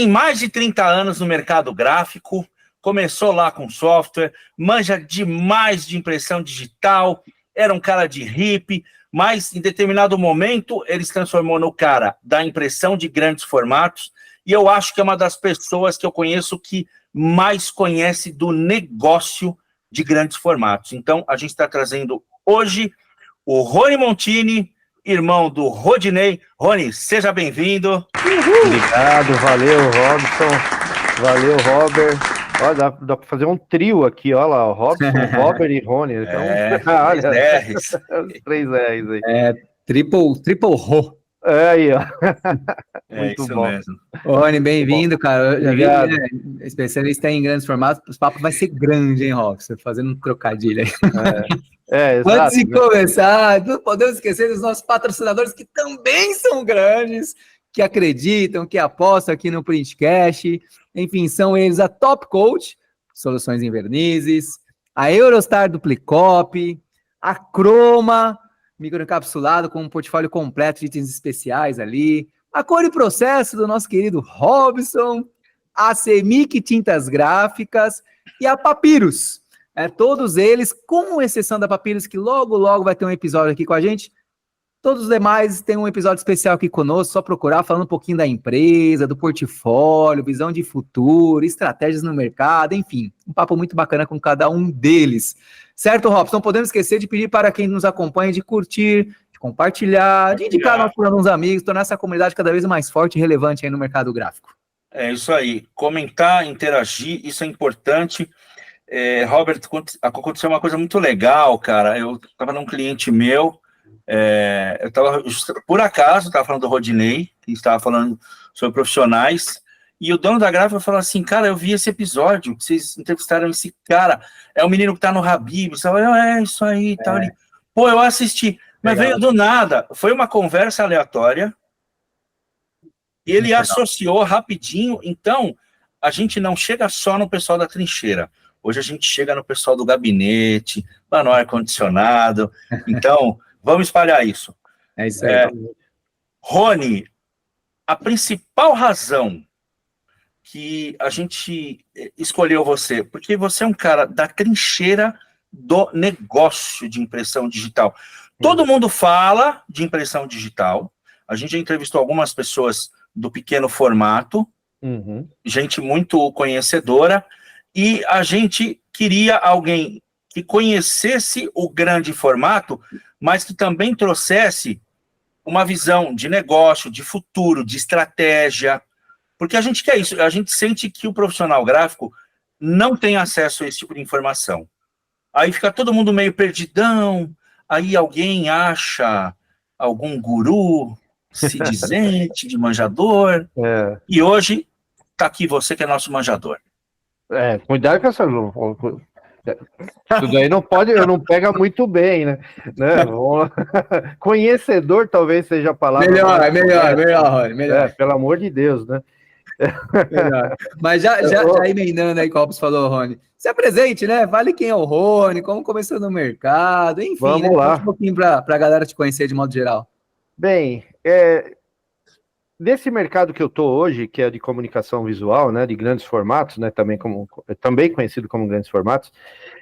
tem mais de 30 anos no mercado gráfico, começou lá com software, manja demais de impressão digital, era um cara de hippie, mas em determinado momento ele se transformou no cara da impressão de grandes formatos, e eu acho que é uma das pessoas que eu conheço que mais conhece do negócio de grandes formatos. Então, a gente está trazendo hoje o Rony Montini, irmão do Rodinei. Rony, seja bem-vindo. Obrigado, valeu, Robson. Valeu, Robert. Olha, dá para fazer um trio aqui, olha lá, o Robson, Robert e Rony. Então, olha, R's. Os 3 R's aí. Triple Ro. Aí, ó. Muito bom. Mesmo. Ô, Rony, bem-vindo, cara. Já vi, Obrigado. né? Especialista em grandes formatos, os papos vai ser grande, hein, Robson? Fazendo um trocadilho aí. Exato. Antes de começar, não podemos esquecer dos nossos patrocinadores que também são grandes, que acreditam, que apostam aqui no Printcast. Enfim, são eles a Top Coat, soluções em vernizes, a Eurostar Duplicop, a Croma, microencapsulado com um portfólio completo de itens especiais ali, a Cor e Processo do nosso querido Robson, a Semic Tintas Gráficas e a Papyrus. Todos eles, com exceção da Papyrus, que logo vai ter um episódio aqui com a gente. Todos os demais têm um episódio especial aqui conosco, só procurar, falando um pouquinho da empresa, do portfólio, visão de futuro, estratégias no mercado, enfim, um papo muito bacana com cada um deles. Certo, Robson? Não podemos esquecer de pedir para quem nos acompanha de curtir, de compartilhar, de indicar nós para alguns amigos, tornar essa comunidade cada vez mais forte e relevante aí no mercado gráfico. É isso aí. Comentar, interagir, isso é importante. Robert, aconteceu uma coisa muito legal, cara. Eu estava num cliente meu, eu estava, por acaso, estava falando do Rodinei, que estava falando sobre profissionais, e o dono da gráfica falou assim, cara, eu vi esse episódio, que vocês entrevistaram esse cara, é o menino que tá no Habib, você fala, isso aí, tal. Pô, eu assisti, mas legal. Veio do nada, foi uma conversa aleatória, e ele associou rapidinho, então, a gente não chega só no pessoal da trincheira, hoje a gente chega no pessoal do gabinete, lá no ar-condicionado, então, vamos espalhar isso. É isso aí. Rony, a principal razão que a gente escolheu você, porque você é um cara da trincheira do negócio de impressão digital. Todo mundo fala de impressão digital, a gente já entrevistou algumas pessoas do pequeno formato, gente muito conhecedora, e a gente queria alguém que conhecesse o grande formato, mas que também trouxesse uma visão de negócio, de futuro, de estratégia, porque a gente quer isso, a gente sente que o profissional gráfico não tem acesso a esse tipo de informação. Aí fica todo mundo meio perdidão, aí alguém acha algum guru se dizente de manjador, e hoje está aqui você que é nosso manjador. Cuidado com essa... Tudo aí não pega muito bem, né? Conhecedor talvez seja a palavra. Melhor. Pelo amor de Deus, né? Mas já emendando aí, como você falou, Rony, se apresente, né? Vale quem é o Rony, como começou no mercado, enfim, vamos lá. Um pouquinho para a galera te conhecer de modo geral. Bem, nesse mercado que eu tô hoje, que é de comunicação visual, né, de grandes formatos, né, também conhecido como grandes formatos,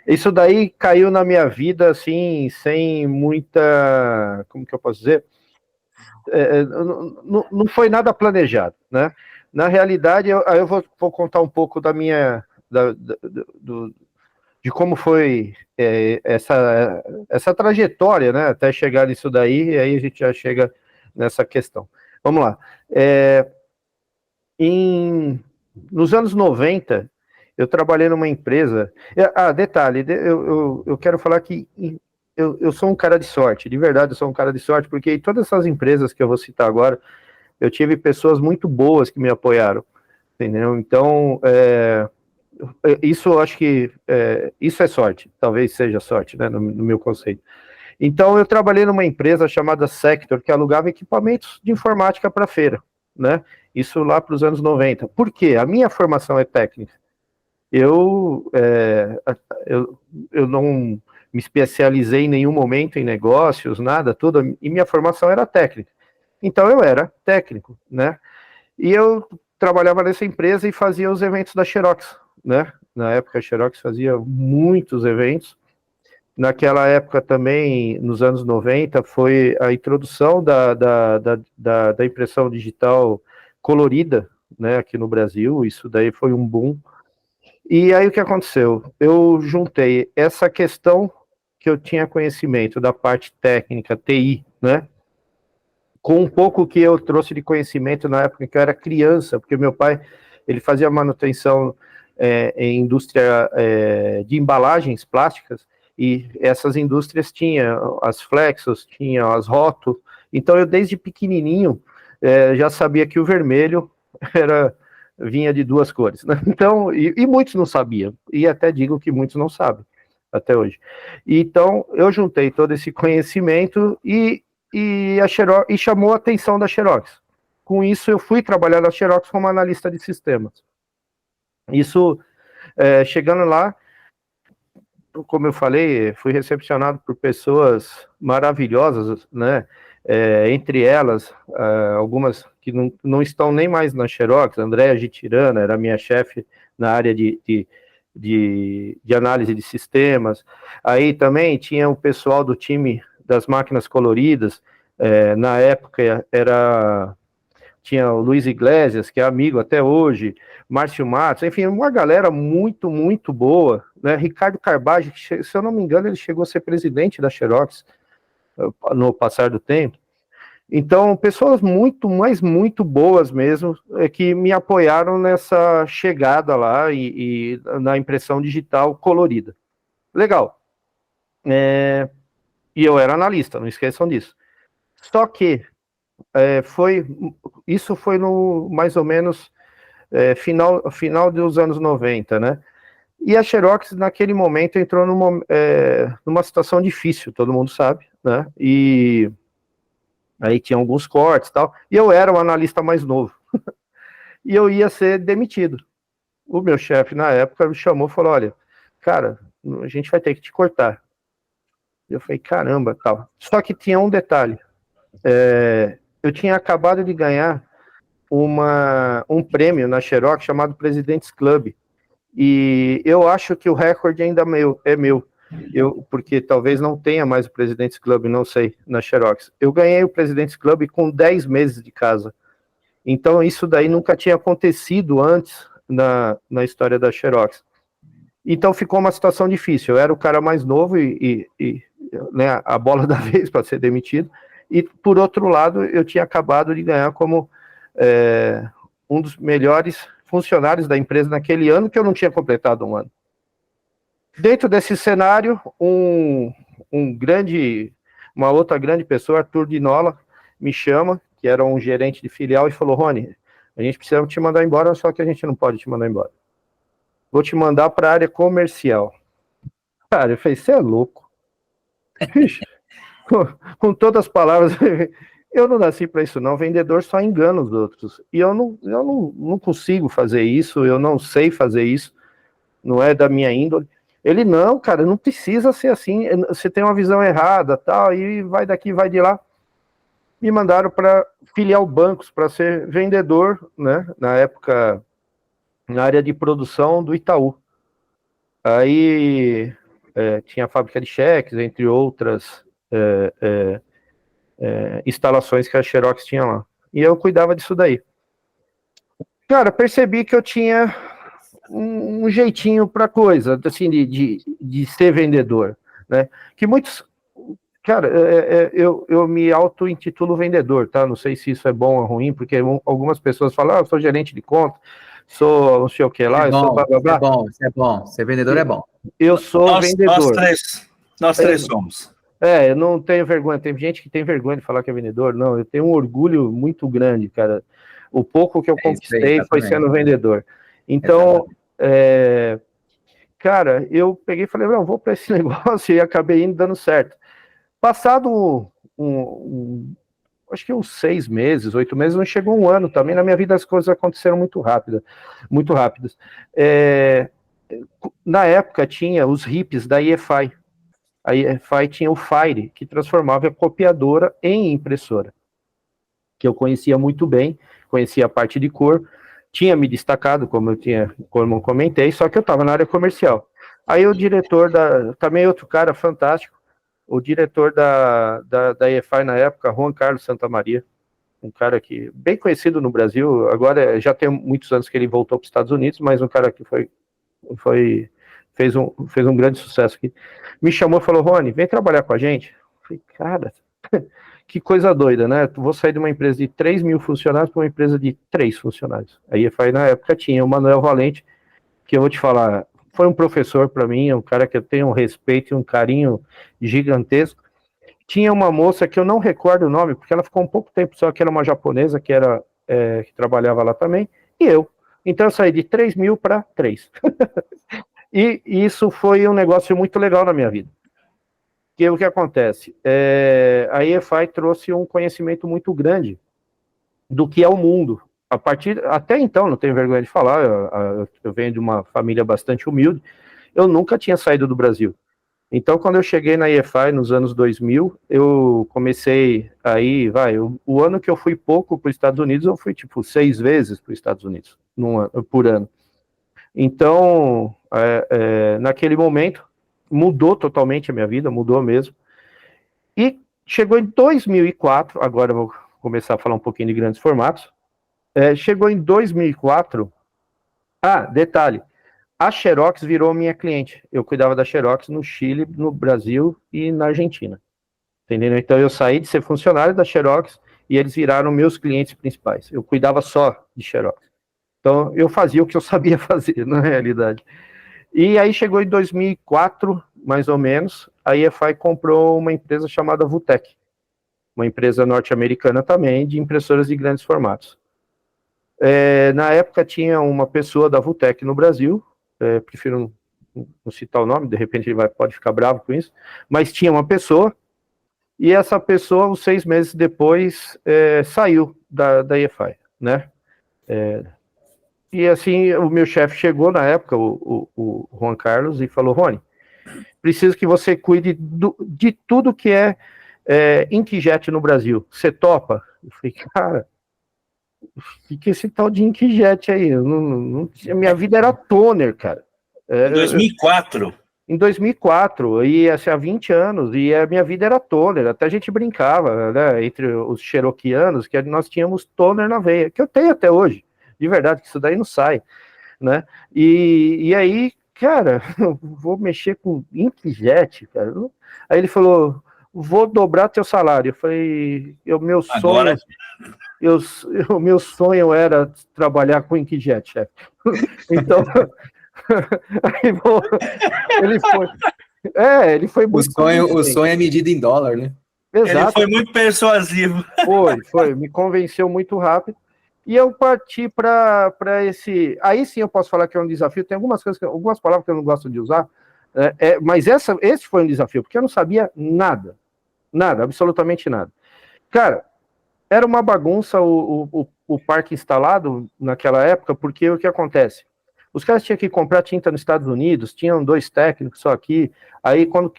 isso daí caiu na minha vida, assim, sem muita, como que eu posso dizer? Não foi nada planejado, né? Na realidade, eu vou contar um pouco da minha, de como foi essa trajetória, né, até chegar nisso daí, e aí a gente já chega nessa questão. Vamos lá. Nos anos 90, eu trabalhei numa empresa... detalhe, eu quero falar que eu sou um cara de sorte, de verdade eu sou um cara de sorte, porque em todas essas empresas que eu vou citar agora, eu tive pessoas muito boas que me apoiaram, entendeu? Então, isso eu acho que... isso é sorte, talvez seja sorte, né, no meu conceito. Então, eu trabalhei numa empresa chamada Sector, que alugava equipamentos de informática para feira, né? Isso lá para os anos 90. Por quê? A minha formação é técnica. Eu não me especializei em nenhum momento em negócios, nada, tudo, e minha formação era técnica. Então, eu era técnico, né? E eu trabalhava nessa empresa e fazia os eventos da Xerox, né? Na época a Xerox fazia muitos eventos. Naquela época também, nos anos 90, foi a introdução da impressão digital colorida, né, aqui no Brasil. Isso daí foi um boom. E aí o que aconteceu? Eu juntei essa questão que eu tinha conhecimento da parte técnica, TI, né, com um pouco que eu trouxe de conhecimento na época que eu era criança, porque meu pai, ele fazia manutenção em indústria de embalagens plásticas, e essas indústrias tinham as Flexos, tinham as Roto, então eu desde pequenininho já sabia que o vermelho vinha de duas cores, né? Então, e muitos não sabiam, e até digo que muitos não sabem, até hoje. Então, eu juntei todo esse conhecimento a Xerox, e chamou a atenção da Xerox. Com isso, eu fui trabalhar na Xerox como analista de sistemas. Isso, chegando lá, como eu falei, fui recepcionado por pessoas maravilhosas, né? Entre elas, algumas que não estão nem mais na Xerox. Andréa Gitirana era minha chefe na área de análise de sistemas. Aí também tinha o pessoal do time das máquinas coloridas, na época tinha o Luiz Iglesias, que é amigo até hoje, Márcio Matos, enfim, uma galera muito, muito boa, né? Ricardo Carbage, que, se eu não me engano, ele chegou a ser presidente da Xerox no passar do tempo. Então, pessoas muito, mas muito boas mesmo, que me apoiaram nessa chegada lá e na impressão digital colorida. Legal. E eu era analista, não esqueçam disso. Só que isso foi no mais ou menos final dos anos 90, né? E a Xerox, naquele momento, entrou numa situação difícil, todo mundo sabe, né? E aí tinha alguns cortes e tal, e eu era o analista mais novo. E eu ia ser demitido. O meu chefe, na época, me chamou e falou, olha, cara, a gente vai ter que te cortar. Eu falei, caramba, tal. Só que tinha um detalhe. Eu tinha acabado de ganhar um prêmio na Xerox chamado Presidentes Club. E eu acho que o recorde ainda é meu. Porque talvez não tenha mais o Presidentes Club, não sei, na Xerox. Eu ganhei o Presidentes Club com 10 meses de casa. Então isso daí nunca tinha acontecido antes na história da Xerox. Então ficou uma situação difícil. Eu era o cara mais novo né, a bola da vez para ser demitido. E, por outro lado, eu tinha acabado de ganhar como um dos melhores funcionários da empresa naquele ano, que eu não tinha completado um ano. Dentro desse cenário, uma outra grande pessoa, Arthur Dinola, me chama, que era um gerente de filial, e falou, Rony, a gente precisa te mandar embora, só que a gente não pode te mandar embora. Vou te mandar para a área comercial. Cara, eu falei, você é louco. Com todas as palavras, eu não nasci para isso não, vendedor só engana os outros, e eu não consigo fazer isso, eu não sei fazer isso, não é da minha índole. Ele, não, cara, não precisa ser assim, você tem uma visão errada, tal, e vai daqui, vai de lá. Me mandaram para filial bancos, para ser vendedor, né, na época, na área de produção do Itaú. Aí tinha a fábrica de cheques, entre outras instalações que a Xerox tinha lá. E eu cuidava disso daí. Cara, percebi que eu tinha um jeitinho para coisa, assim, de ser vendedor, né? Que muitos... Cara, eu me auto-intitulo vendedor, tá? Não sei se isso é bom ou ruim, porque algumas pessoas falam, eu sou gerente de conta, sou não sei o que lá, eu sou blá, blá, blá. Isso é bom, ser vendedor é bom. Eu sou vendedor. Nós três somos. Eu não tenho vergonha, tem gente que tem vergonha de falar que é vendedor, não, eu tenho um orgulho muito grande, cara. O pouco que eu conquistei foi sendo vendedor. Então, cara, eu peguei e falei, não, vou para esse negócio, e acabei indo dando certo. Passado acho que uns 6 meses, 8 meses, não chegou um ano também, na minha vida as coisas aconteceram muito rápidas. Na época tinha os hips da EFI. A EFI tinha o Fire, que transformava a copiadora em impressora, que eu conhecia muito bem, conhecia a parte de cor, tinha me destacado, como eu comentei, só que eu estava na área comercial. Aí o diretor também outro cara fantástico, o diretor da EFI na época, Juan Carlos Santamaria, um cara que bem conhecido no Brasil, agora já tem muitos anos que ele voltou para os Estados Unidos, mas um cara que fez um grande sucesso aqui, me chamou e falou, Rony, vem trabalhar com a gente. Eu falei, cara, que coisa doida, né? Vou sair de uma empresa de 3 mil funcionários para uma empresa de 3 funcionários. A EFI na época tinha o Manuel Valente, que eu vou te falar, foi um professor para mim, é um cara que eu tenho um respeito e um carinho gigantesco. Tinha uma moça que eu não recordo o nome, porque ela ficou um pouco tempo só, que era uma japonesa que trabalhava lá também, e eu. Então eu saí de 3 mil para 3. E isso foi um negócio muito legal na minha vida. Que o que acontece? A EFI trouxe um conhecimento muito grande do que é o mundo. Até então, não tenho vergonha de falar, eu venho de uma família bastante humilde, eu nunca tinha saído do Brasil. Então, quando eu cheguei na EFI nos anos 2000, eu comecei aí, o ano que eu fui pouco para os Estados Unidos, eu fui tipo 6 vezes para os Estados Unidos por ano. Então, naquele momento, mudou totalmente a minha vida, mudou mesmo. E chegou em 2004, agora eu vou começar a falar um pouquinho de grandes formatos. Chegou em 2004, detalhe, a Xerox virou minha cliente. Eu cuidava da Xerox no Chile, no Brasil e na Argentina. Entendeu? Então eu saí de ser funcionário da Xerox e eles viraram meus clientes principais. Eu cuidava só de Xerox. Então eu fazia o que eu sabia fazer, na realidade. E aí chegou em 2004, mais ou menos, a EFI comprou uma empresa chamada Vutec, uma empresa norte-americana também, de impressoras de grandes formatos. Na época tinha uma pessoa da Vutec no Brasil, prefiro não citar o nome, de repente ele pode ficar bravo com isso, mas tinha uma pessoa, e essa pessoa, uns 6 meses depois, saiu da EFI, né? E assim, o meu chefe chegou na época, o Juan Carlos, e falou, Rony, preciso que você cuide de tudo que é inkjet no Brasil. Você topa? Eu falei, cara, o que é esse tal de inkjet aí? Minha vida era toner, cara. Em 2004. Em 2004, e assim, há 20 anos, e a minha vida era toner, até a gente brincava, né, entre os cheroquianos, que nós tínhamos toner na veia, que eu tenho até hoje, de verdade, que isso daí não sai, né, e aí, cara, eu vou mexer com inkjet, cara, aí ele falou, vou dobrar teu salário, eu falei, meu sonho era trabalhar com inkjet, chefe, então... Aí, bom, ele foi muito... O sonho é medido em dólar, né? Exato. Ele foi muito persuasivo. Me convenceu muito rápido. E eu parti para esse... Aí sim eu posso falar que é um desafio. Tem algumas palavras que eu não gosto de usar, mas esse foi um desafio, porque eu não sabia nada. Nada, absolutamente nada. Cara, era uma bagunça o parque instalado naquela época, porque o que acontece? Os caras tinham que comprar tinta nos Estados Unidos, tinham 2 técnicos só aqui, aí quando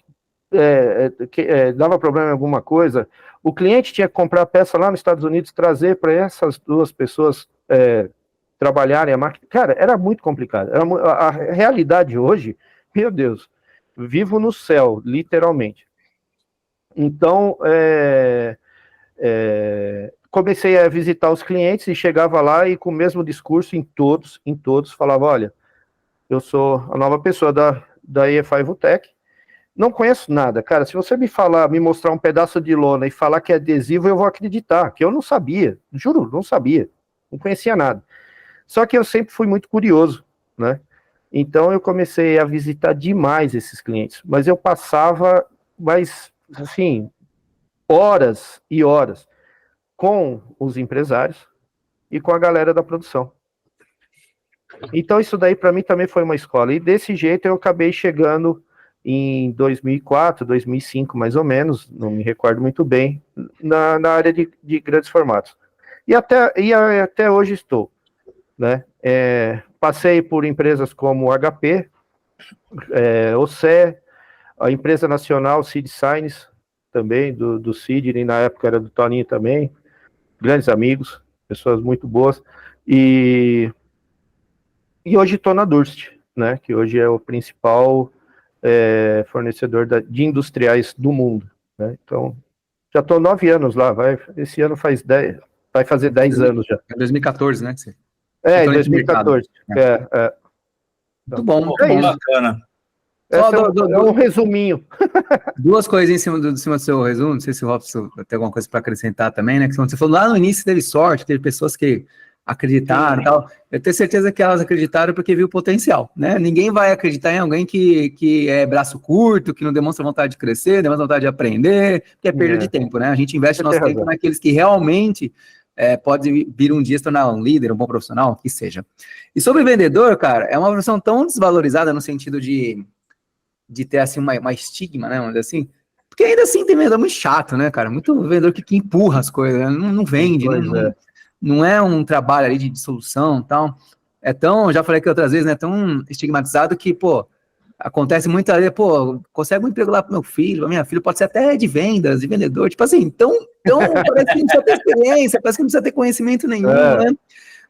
dava problema em alguma coisa, o cliente tinha que comprar a peça lá nos Estados Unidos, trazer para essas 2 pessoas trabalharem a máquina. Cara, era muito complicado. A realidade hoje, meu Deus, vivo no céu, literalmente. Então, comecei a visitar os clientes e chegava lá e com o mesmo discurso em todos, falava, olha, eu sou a nova pessoa da EFI Vutec, não conheço nada, cara, se você me mostrar um pedaço de lona e falar que é adesivo, eu vou acreditar, que eu não sabia, juro, não sabia, não conhecia nada. Só que eu sempre fui muito curioso, né? Então eu comecei a visitar demais esses clientes, mas eu passava, assim, horas e horas com os empresários e com a galera da produção. Então isso daí para mim também foi uma escola, e desse jeito eu acabei chegando em 2004, 2005 mais ou menos, não me recordo muito bem, na área de grandes formatos. E até hoje estou, né? Passei por empresas como o HP, OCE, a empresa nacional Cid Signs, também, do Sidney, na época era do Toninho também, grandes amigos, pessoas muito boas, e E hoje estou na Durst, né? Que hoje é o principal fornecedor de industriais do mundo, né? Então, já estou 9 anos lá, esse ano vai fazer 10 anos já. É 2014, né? Em 2014. Muito bom, muito Pô, bom. bacana. Esse é um resuminho. Duas coisas em cima do seu resumo, não sei se o Robson tem alguma coisa para acrescentar também, né? Que você falou lá no início teve sorte, teve pessoas que acreditaram e tal. Eu tenho certeza que elas acreditaram porque viu o potencial, né? Ninguém vai acreditar em alguém que é braço curto, que não demonstra vontade de crescer, demonstra vontade de aprender, que é perda de tempo, né? A gente investe nosso tempo naqueles que realmente pode vir um dia se tornar um líder, um bom profissional, que seja. E sobre vendedor, cara, é uma profissão tão desvalorizada no sentido de ter, assim, uma estigma, né, vamos dizer assim, porque ainda assim tem vendedor muito chato, né, cara, muito vendedor que empurra as coisas, né? Não vende, não é um trabalho ali de solução e tal, já falei aqui outras vezes, né, tão estigmatizado que, pô, acontece muito ali, pô, consegue um emprego lá pro meu filho, pra minha filha, pode ser até de vendas, de vendedor, tipo assim, então parece que não precisa ter experiência, parece que não precisa ter conhecimento nenhum, né,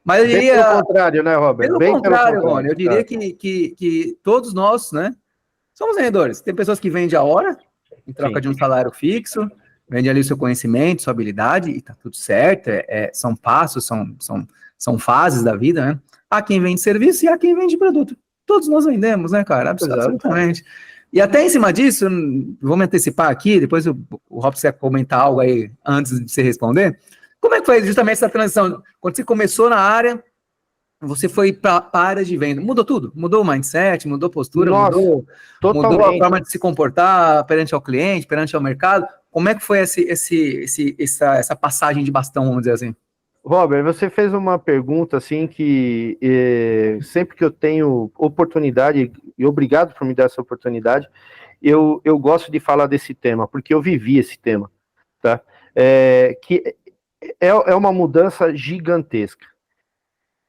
mas eu diria... Pelo contrário, né, Robert? Pelo contrário, Rony, eu diria que todos nós, né, somos vendedores. Tem pessoas que vendem a hora, em troca de um salário fixo, vende ali o seu conhecimento, sua habilidade, e tá tudo certo, são passos, são fases da vida, né? Há quem vende serviço e há quem vende produto. Todos nós vendemos, né, cara? Absolutamente. E até em cima disso, vou me antecipar aqui, depois o Robson quer comentar algo aí antes de você responder. Como é que foi justamente essa transição? Quando você começou na área, você foi para a área de venda, mudou tudo? Mudou o mindset, mudou a postura, mudou a forma de se comportar perante ao cliente, perante ao mercado? Como é que foi essa passagem de bastão, vamos dizer assim? Robert, você fez uma pergunta assim que sempre que eu tenho oportunidade, e obrigado por me dar essa oportunidade, eu gosto de falar desse tema, porque eu vivi esse tema, tá? Que é uma mudança gigantesca.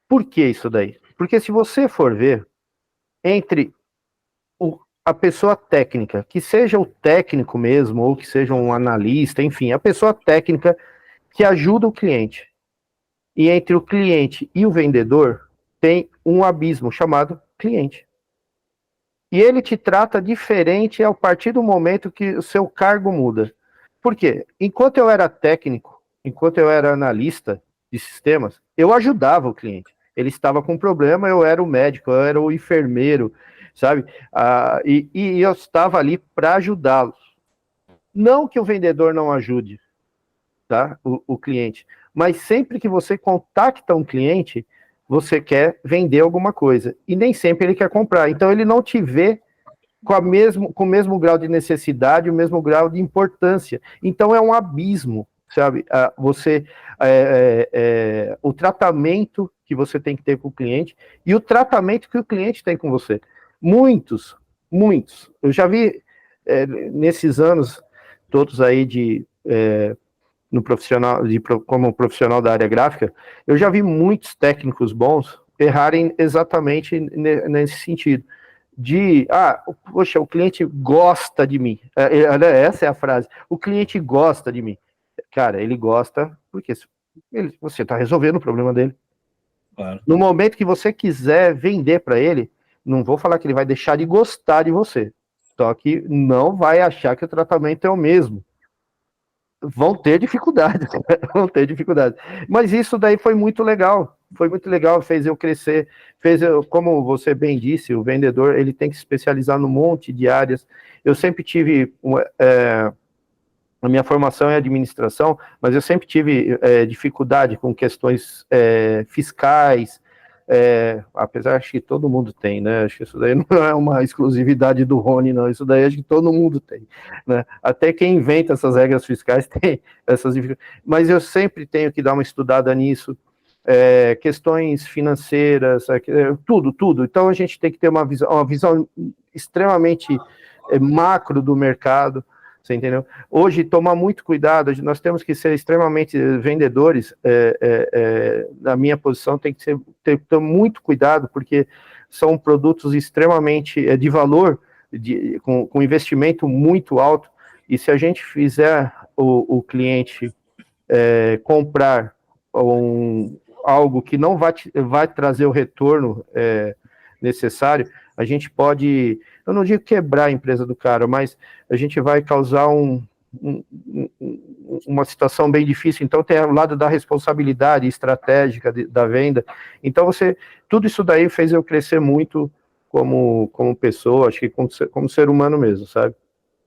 Por que isso daí? Porque se você for ver, entre a pessoa técnica, que seja o técnico mesmo, ou que seja um analista, enfim, a pessoa técnica que ajuda o cliente, e entre o cliente e o vendedor, tem um abismo chamado cliente. E ele te trata diferente a partir do momento que o seu cargo muda. Por quê? Enquanto eu era técnico, enquanto eu era analista de sistemas, eu ajudava o cliente. Ele estava com problema, eu era o médico, eu era o enfermeiro, sabe? E eu estava ali para ajudá-los. Não que o vendedor não ajude, tá? O cliente. Mas sempre que você contacta um cliente, você quer vender alguma coisa. E nem sempre ele quer comprar. Então ele não te vê com o mesmo grau de necessidade, o mesmo grau de importância. Então é um abismo, sabe? O tratamento que você tem que ter com o cliente e o tratamento que o cliente tem com você. Muitos. Eu já vi nesses anos todos aí como profissional da área gráfica, eu já vi muitos técnicos bons errarem exatamente nesse sentido. Poxa, o cliente gosta de mim. Essa é a frase. O cliente gosta de mim. Cara, ele gosta porque você está resolvendo o problema dele. Claro. No momento que você quiser vender para ele, não vou falar que ele vai deixar de gostar de você. Só que não vai achar que o tratamento é o mesmo. Vão ter dificuldades. Mas isso daí foi muito legal. Fez eu crescer, como você bem disse, o vendedor ele tem que se especializar num monte de áreas. Eu sempre tive, a minha formação é administração, mas eu sempre tive dificuldade com questões fiscais, apesar que todo mundo tem, né? Acho que isso daí não é uma exclusividade do Rony, não. Isso daí acho que todo mundo tem, né? Até quem inventa essas regras fiscais tem essas dificuldades. Mas eu sempre tenho que dar uma estudada nisso. Questões financeiras, tudo. Então a gente tem que ter uma visão extremamente macro do mercado. Você entendeu? Hoje, tomar muito cuidado, nós temos que ser extremamente vendedores, na minha posição, tem que ter muito cuidado, porque são produtos extremamente de valor, com investimento muito alto, e se a gente fizer o cliente comprar algo que não vai trazer o retorno necessário, a gente pode, eu não digo quebrar a empresa do cara, mas a gente vai causar uma situação bem difícil. Então tem o lado da responsabilidade estratégica da venda. Então tudo isso daí fez eu crescer muito como pessoa, acho que como ser humano mesmo, sabe?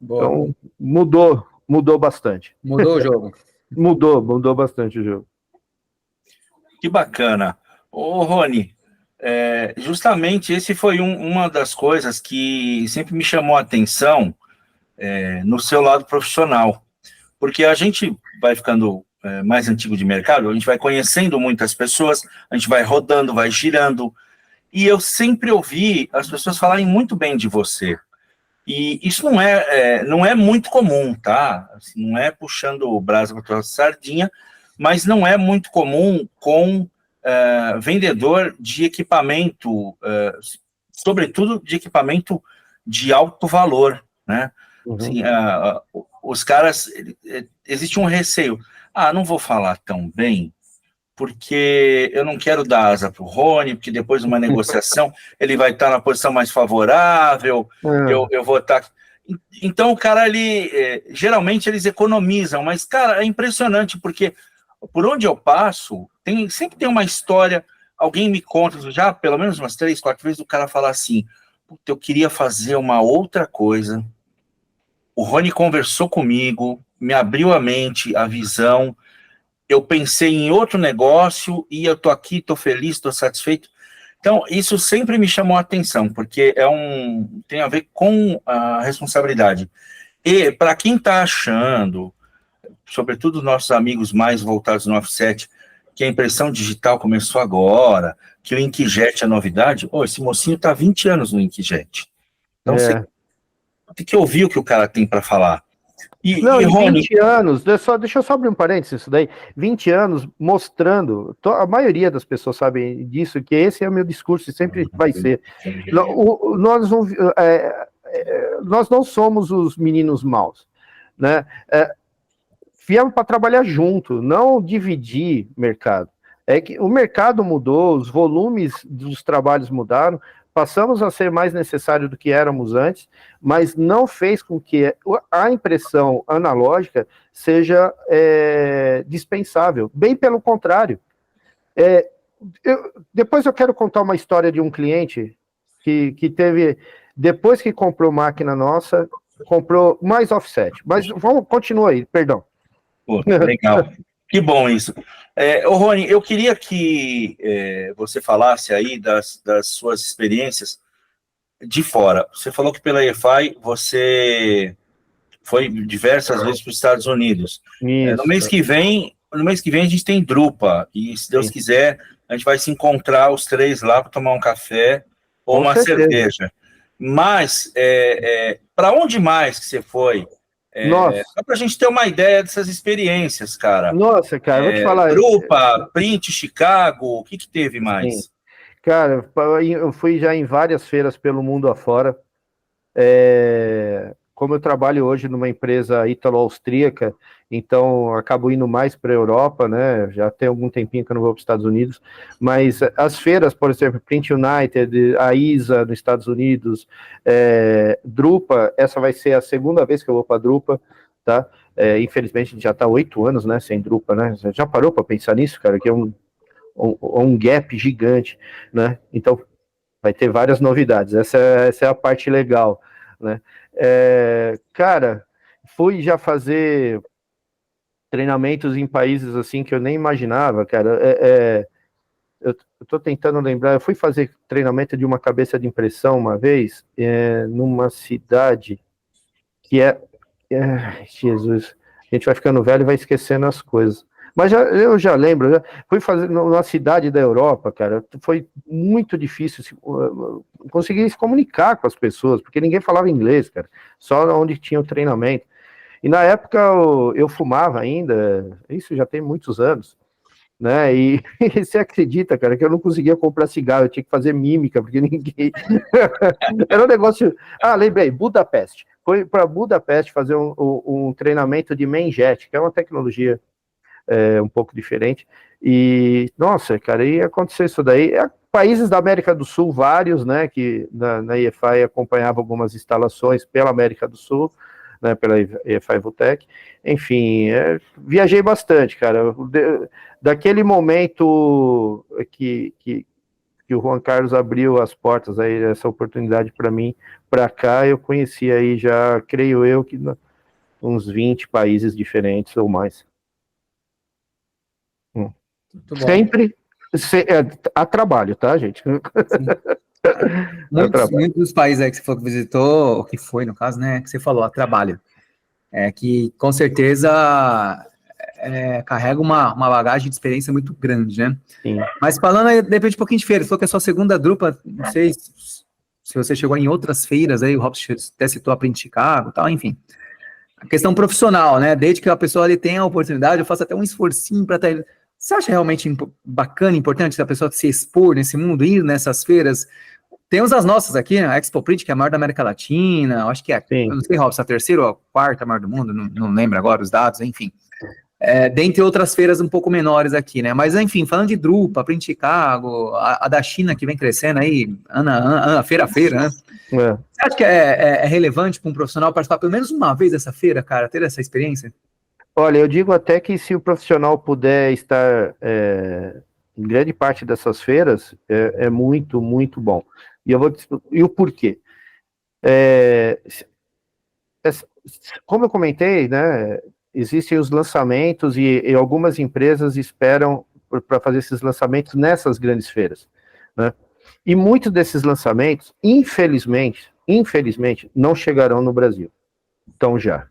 Boa. Então mudou bastante. Mudou o jogo. Mudou bastante o jogo. Que bacana. Ô, Rony, justamente esse foi uma das coisas que sempre me chamou a atenção no seu lado profissional, porque a gente vai ficando mais antigo de mercado, a gente vai conhecendo muitas pessoas, a gente vai rodando, vai girando, e eu sempre ouvi as pessoas falarem muito bem de você. E isso não é muito comum, tá? Assim, não é puxando o brasa para tua sardinha, mas não é muito comum com vendedor de equipamento, sobretudo de equipamento de alto valor, né? Uhum. Assim, os caras, existe um receio. Não vou falar tão bem, porque eu não quero dar asa para o Rony, porque depois de uma negociação ele vai estar na posição mais favorável, eu vou estar... Então o cara, geralmente eles economizam, mas, cara, é impressionante, porque por onde eu passo, sempre tem uma história, alguém me conta, já pelo menos umas 3, 4 vezes, o cara fala assim, eu queria fazer uma outra coisa, o Rony conversou comigo, me abriu a mente, a visão, eu pensei em outro negócio e eu tô aqui, tô feliz, tô satisfeito. Então, isso sempre me chamou a atenção, porque tem a ver com a responsabilidade. E para quem está achando, sobretudo nossos amigos mais voltados no offset, que a impressão digital começou agora, que o Inkjet é novidade, esse mocinho está há 20 anos no Inkjet. Então, você tem que ouvir o que o cara tem para falar. E Rony... 20 anos, deixa eu só abrir um parênteses isso daí, 20 anos mostrando, a maioria das pessoas sabem disso, que esse é o meu discurso e sempre vai ser. Nós não somos os meninos maus, né? Viemos para trabalhar junto, não dividir mercado. É que o mercado mudou, os volumes dos trabalhos mudaram, passamos a ser mais necessário do que éramos antes, mas não fez com que a impressão analógica seja dispensável. Bem pelo contrário. Depois eu quero contar uma história de um cliente que teve, depois que comprou máquina nossa, comprou mais offset. Mas continua aí, perdão. Pô, legal. Que bom isso. Rony, eu queria que você falasse aí das suas experiências de fora. Você falou que pela EFI você foi diversas vezes para os Estados Unidos. No mês que vem a gente tem Drupa, e se Deus quiser, a gente vai se encontrar os 3 lá para tomar um café ou uma cerveja. Mas, para onde mais que você foi? Só para a gente ter uma ideia dessas experiências, cara. Nossa, cara, vou te falar. Drupa, Print, Chicago, o que teve mais? Sim. Cara, eu fui já em várias feiras pelo mundo afora. Como eu trabalho hoje numa empresa ítalo-austríaca, então acabo indo mais para a Europa, né? Já tem algum tempinho que eu não vou para os Estados Unidos, mas as feiras, por exemplo, Print United, a ISA nos Estados Unidos, Drupa, essa vai ser a segunda vez que eu vou para a Drupa, tá? Infelizmente a gente já está 8 anos, né, sem Drupa, né? Você já parou para pensar nisso, cara? Que é um gap gigante, né? Então vai ter várias novidades. Essa é a parte legal, né? Cara, fui já fazer treinamentos em países assim que eu nem imaginava, cara. Eu tô tentando lembrar, eu fui fazer treinamento de uma cabeça de impressão uma vez, numa cidade que Jesus, a gente vai ficando velho e vai esquecendo as coisas. Mas eu já lembro, fui fazer numa cidade da Europa, cara, foi muito difícil conseguir se comunicar com as pessoas, porque ninguém falava inglês, cara, só onde tinha o treinamento. E na época eu fumava ainda, isso já tem muitos anos, né, e você acredita, cara, que eu não conseguia comprar cigarro, eu tinha que fazer mímica, porque ninguém... Era um negócio... lembrei, Budapeste. Foi para Budapeste fazer um treinamento de Mainjet, que é uma tecnologia um pouco diferente. E, nossa, cara, ia acontecer isso daí. Países da América do Sul, vários, né, que na IFI acompanhava algumas instalações pela América do Sul, né, pela IFI Vultec. Enfim, viajei bastante, cara. Daquele momento que o Juan Carlos abriu as portas aí, essa oportunidade para mim, para cá, eu conheci aí já, creio eu, que uns 20 países diferentes ou mais. Sempre a trabalho, tá, gente? Muitos dos países aí que você falou que visitou, ou que foi, no caso, né, que você falou, a trabalho. Que com certeza carrega uma bagagem de experiência muito grande, né? Sim. Mas falando aí, de repente, um pouquinho de feira, você falou que é a sua segunda drupa, não sei se você chegou em outras feiras aí, o Robson até citou a Print Chicago e tal, enfim. A questão profissional, né? Desde que a pessoa ali tenha a oportunidade, eu faço até um esforcinho para estar. Você acha realmente bacana, importante a pessoa se expor nesse mundo, ir nessas feiras? Temos as nossas aqui, né? A Expo Print, que é a maior da América Latina, acho que eu não sei, Robson, a terceira ou a quarta maior do mundo, não lembro agora os dados, enfim. Dentre outras feiras um pouco menores aqui, né? Mas, enfim, falando de Drupa, Print Chicago, a da China que vem crescendo aí, feira a feira, né? Você acha que é relevante para um profissional participar pelo menos uma vez dessa feira, cara, ter essa experiência? Olha, eu digo até que se o profissional puder estar em grande parte dessas feiras, é muito, muito bom. E o porquê? Como eu comentei, né, existem os lançamentos e algumas empresas esperam para fazer esses lançamentos nessas grandes feiras, né? E muitos desses lançamentos, infelizmente, não chegarão no Brasil. Então já.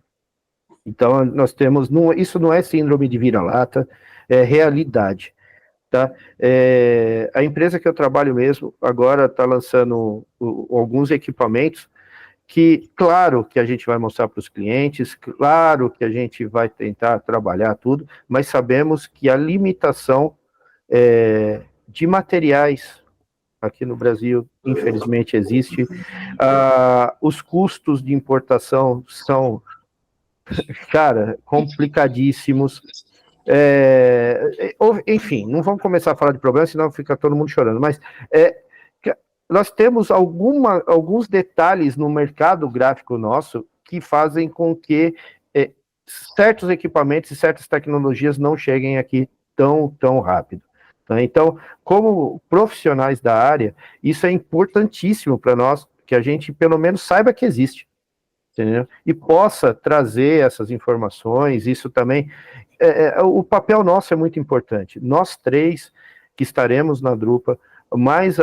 Então nós temos, isso não é síndrome de vira-lata, é realidade. Tá? A empresa que eu trabalho mesmo agora está lançando alguns equipamentos que, claro, que a gente vai mostrar para os clientes, claro que a gente vai tentar trabalhar tudo, mas sabemos que a limitação de materiais aqui no Brasil, infelizmente, existe. Os custos de importação são, cara, complicadíssimos. Enfim, não vamos começar a falar de problemas, senão fica todo mundo chorando, mas nós temos alguns detalhes no mercado gráfico nosso que fazem com que certos equipamentos e certas tecnologias não cheguem aqui tão rápido. Tá? Então, como profissionais da área, isso é importantíssimo para nós, que a gente pelo menos saiba que existe. Entendeu? E possa trazer essas informações, isso também, o papel nosso é muito importante, nós três que estaremos na Drupa, mais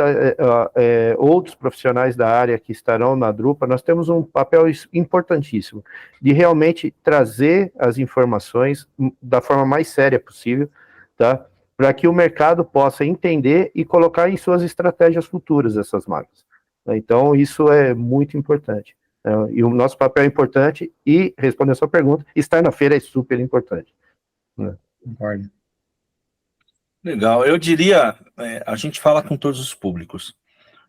outros profissionais da área que estarão na Drupa, nós temos um papel importantíssimo, de realmente trazer as informações da forma mais séria possível, tá? Para que o mercado possa entender e colocar em suas estratégias futuras essas marcas. Então, isso é muito importante. E o nosso papel é importante e, respondendo a sua pergunta, estar na feira é super importante. Concordo. Legal, eu diria, a gente fala com todos os públicos,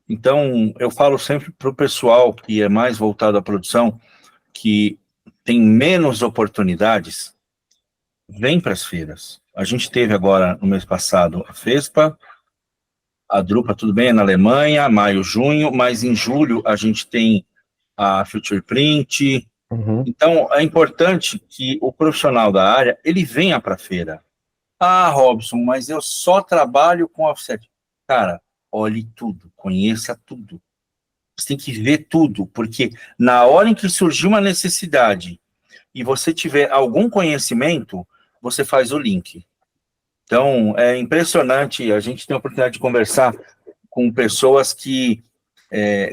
então eu falo sempre para o pessoal que é mais voltado à produção, que tem menos oportunidades, vem para as feiras. A gente teve agora, no mês passado, a FESPA, a Drupa, tudo bem, é na Alemanha, maio, junho, mas em julho a gente tem a Future Print. Então, é importante que o profissional da área, ele venha para a feira. Ah, Robson, mas eu só trabalho com offset. Cara, olhe tudo, conheça tudo. Você tem que ver tudo, porque na hora em que surgir uma necessidade e você tiver algum conhecimento, você faz o link. Então, é impressionante, a gente tem a oportunidade de conversar com pessoas que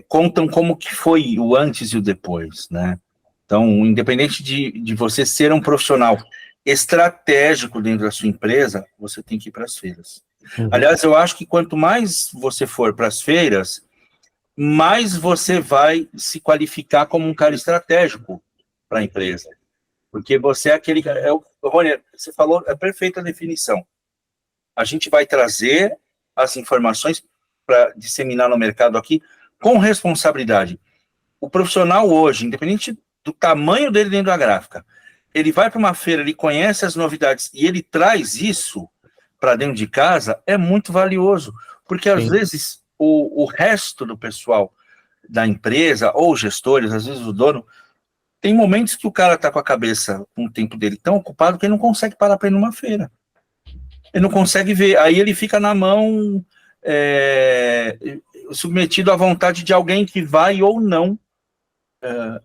contam como que foi o antes e o depois, né? Então, independente de você ser um profissional estratégico dentro da sua empresa, você tem que ir para as feiras. Aliás, eu acho que quanto mais você for para as feiras, mais você vai se qualificar como um cara estratégico para a empresa. Porque você é aquele... Rony, você falou, é perfeita a definição. A gente vai trazer as informações para disseminar no mercado aqui com responsabilidade. O profissional hoje, independente do tamanho dele dentro da gráfica, ele vai para uma feira, ele conhece as novidades e ele traz isso para dentro de casa, é muito valioso, porque às vezes o resto do pessoal da empresa, ou gestores, às vezes o dono, tem momentos que o cara está com a cabeça, com o tempo dele tão ocupado que ele não consegue parar para ir numa feira. Ele não consegue ver, aí ele fica na mão, submetido à vontade de alguém que vai ou não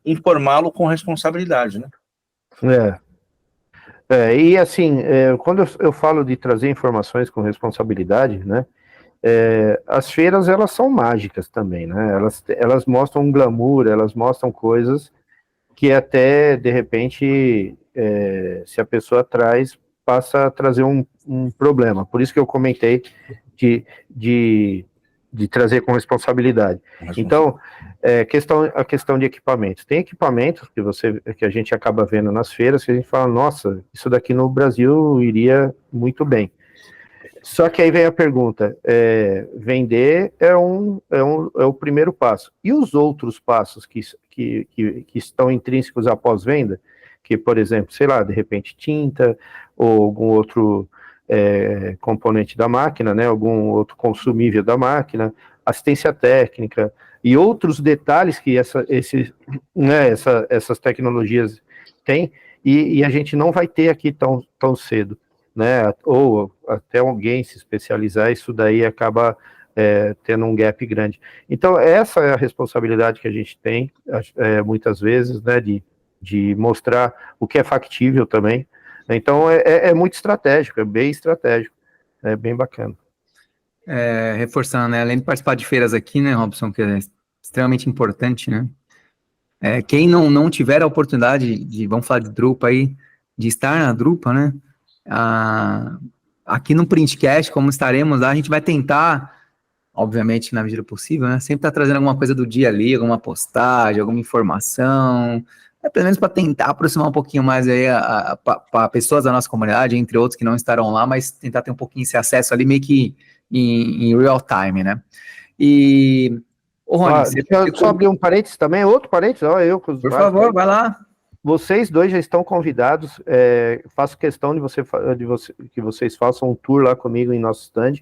informá-lo com responsabilidade, né? E assim, quando eu falo de trazer informações com responsabilidade, né, as feiras, elas são mágicas também, né, elas mostram um glamour, elas mostram coisas que até, de repente, se a pessoa traz, passa a trazer um problema. Por isso que eu comentei de trazer com responsabilidade. Então, a questão de equipamentos. Tem equipamentos que a gente acaba vendo nas feiras, que a gente fala, nossa, isso daqui no Brasil iria muito bem. Só que aí vem a pergunta, vender é o primeiro passo. E os outros passos que estão intrínsecos à pós-venda, que, por exemplo, sei lá, de repente tinta, ou algum outro componente da máquina, né, algum outro consumível da máquina, assistência técnica, e outros detalhes que essas tecnologias têm, e a gente não vai ter aqui tão cedo, né, ou até alguém se especializar, isso daí acaba tendo um gap grande. Então, essa é a responsabilidade que a gente tem, muitas vezes, né, de mostrar o que é factível também. Então, é muito estratégico, é bem estratégico, é bem bacana. Reforçando, né, além de participar de feiras aqui, né, Robson, que é extremamente importante, né, quem não tiver a oportunidade vamos falar de Drupa aí, de estar na Drupa, né, aqui no Printcast, como estaremos lá, a gente vai tentar, obviamente, na medida possível, né, sempre tá trazendo alguma coisa do dia ali, alguma postagem, alguma informação, pelo menos para tentar aproximar um pouquinho mais aí para pessoas da nossa comunidade, entre outros que não estarão lá, mas tentar ter um pouquinho esse acesso ali meio que em real time, né? E, Rony, deixa eu só abrir um parênteses também, outro parênteses, por favor, vai lá. Vocês dois já estão convidados, faço questão que vocês façam um tour lá comigo em nosso stand.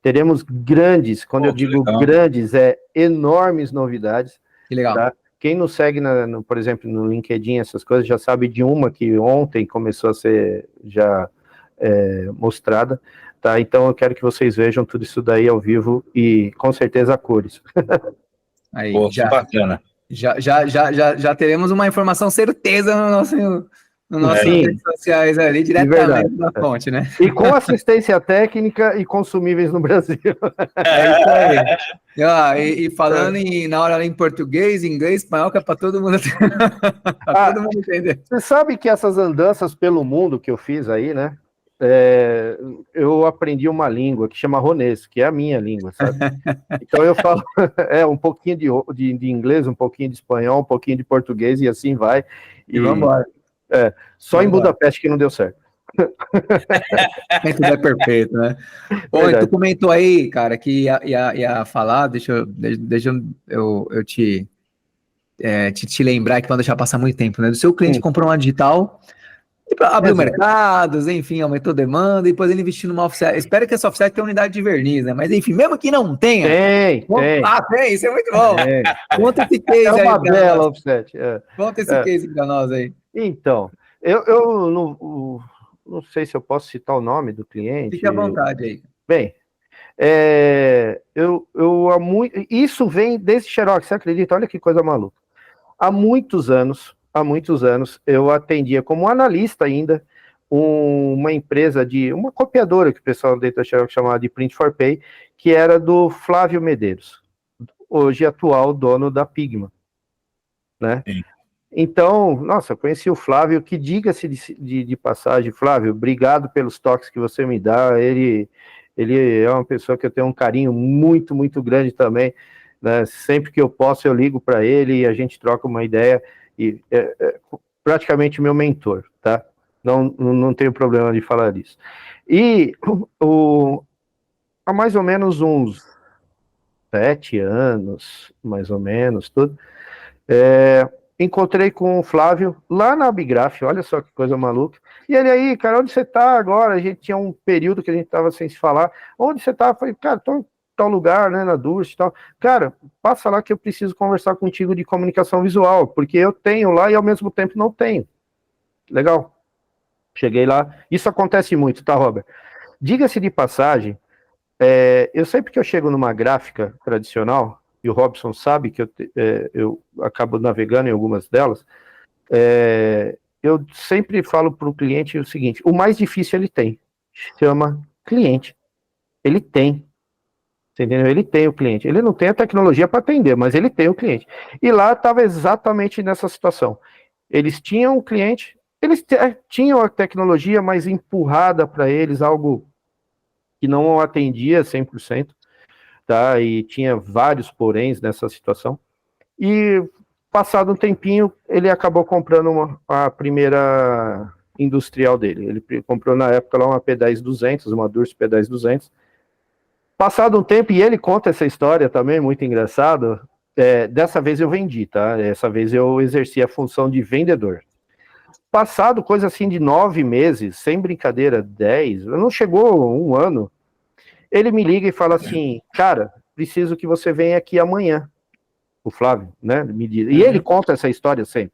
Teremos grandes, quando eu digo legal. Grandes, enormes novidades. Que legal. Tá? Quem nos segue, por exemplo, no LinkedIn, essas coisas, já sabe de uma que ontem começou a ser já mostrada. Tá? Então eu quero que vocês vejam tudo isso daí ao vivo e com certeza a cores. Aí, que bacana. Já teremos uma informação certeza nas nossas redes sociais ali, diretamente da fonte, né? E com assistência técnica e consumíveis no Brasil. Isso aí. E falando na hora em português, inglês, espanhol, que é para todo mundo, todo mundo entender. Você sabe que essas andanças pelo mundo que eu fiz aí, né? Eu aprendi uma língua que chama ronês, que é a minha língua, sabe? Então eu falo um pouquinho de inglês, um pouquinho de espanhol, um pouquinho de português e assim vai. E vamos embora. Só em Budapeste que não deu certo. Tudo é perfeito, né? Oi, tu comentou aí, cara, que ia falar, deixa eu te lembrar que não deixar passar muito tempo, né? Do seu cliente comprou uma digital, abriu mercados, enfim, aumentou demanda, e depois ele investiu numa offset. Espero que essa offset tenha unidade de verniz, né? Mas enfim, mesmo que não tenha. Tem. Tem, isso é muito bom. Conta esse case aí. É uma bela offset. Conta esse case pra nós aí. Então, eu não sei se eu posso citar o nome do cliente. Fique à vontade aí. Bem, isso vem desde Xerox, você acredita? Olha que coisa maluca. Há muitos anos, eu atendia como analista ainda uma empresa uma copiadora que o pessoal dentro da Xerox chamava de Print for Pay, que era do Flávio Medeiros, hoje atual dono da Pigma, né? Sim. Então, nossa, eu conheci o Flávio, que diga-se de passagem, Flávio, obrigado pelos toques que você me dá, ele é uma pessoa que eu tenho um carinho muito, muito grande também, né? Sempre que eu posso eu ligo para ele e a gente troca uma ideia, e praticamente meu mentor, tá? Não tenho problema de falar disso. E há mais ou menos uns 7 anos, mais ou menos, tudo, encontrei com o Flávio lá na Abigraf, olha só que coisa maluca. E ele aí, cara, onde você tá agora? A gente tinha um período que a gente tava sem se falar. Onde você tá? Eu falei, cara, tô em tal lugar, né, na Durst e tal. Cara, passa lá que eu preciso conversar contigo de comunicação visual, porque eu tenho lá e ao mesmo tempo não tenho. Legal. Cheguei lá. Isso acontece muito, tá, Robert? Diga-se de passagem, eu sempre que eu chego numa gráfica tradicional, e o Robson sabe que eu acabo navegando em algumas delas, eu sempre falo para o cliente o seguinte: o mais difícil ele tem, chama cliente. Ele tem, você entendeu? Ele tem o cliente. Ele não tem a tecnologia para atender, mas ele tem o cliente. E lá estava exatamente nessa situação. Eles tinham o cliente, eles tinham a tecnologia, mas empurrada para eles algo que não atendia 100%, tá? E tinha vários poréns nessa situação. E passado um tempinho, ele acabou comprando a primeira industrial dele. Ele comprou na época lá uma P10-200, uma Durst P10-200. Passado um tempo, e ele conta essa história também, muito engraçado. Dessa vez eu vendi, tá? Dessa vez eu exerci a função de vendedor. Passado coisa assim de 9 meses, sem brincadeira, 10, não chegou um ano, ele me liga e fala assim: cara, preciso que você venha aqui amanhã. O Flávio, né, me diz. E ele conta essa história sempre.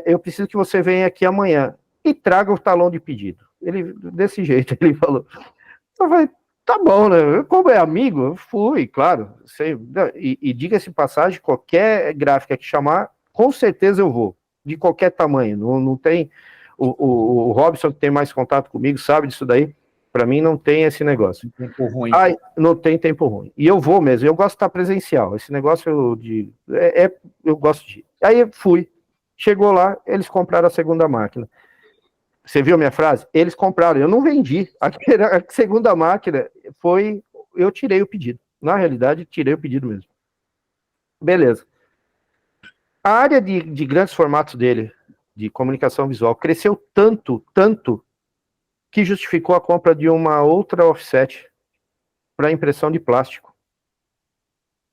Eu preciso que você venha aqui amanhã e traga o talão de pedido. Ele, desse jeito, ele falou. Eu falei, tá bom, né? Como é amigo, eu fui, claro. E diga-se passagem, qualquer gráfica que chamar, com certeza eu vou. De qualquer tamanho. Não tem. O Robson, que tem mais contato comigo, sabe disso daí. Para mim não tem esse negócio. Tempo ruim. Não tem tempo ruim. E eu vou mesmo, eu gosto de estar presencial. Esse negócio eu gosto de. Aí eu fui. Chegou lá, eles compraram a segunda máquina. Você viu a minha frase? Eles compraram, eu não vendi. A segunda máquina eu tirei o pedido. Na realidade, tirei o pedido mesmo. Beleza. A área de grandes formatos dele, de comunicação visual, cresceu tanto, que justificou a compra de uma outra offset para impressão de plástico.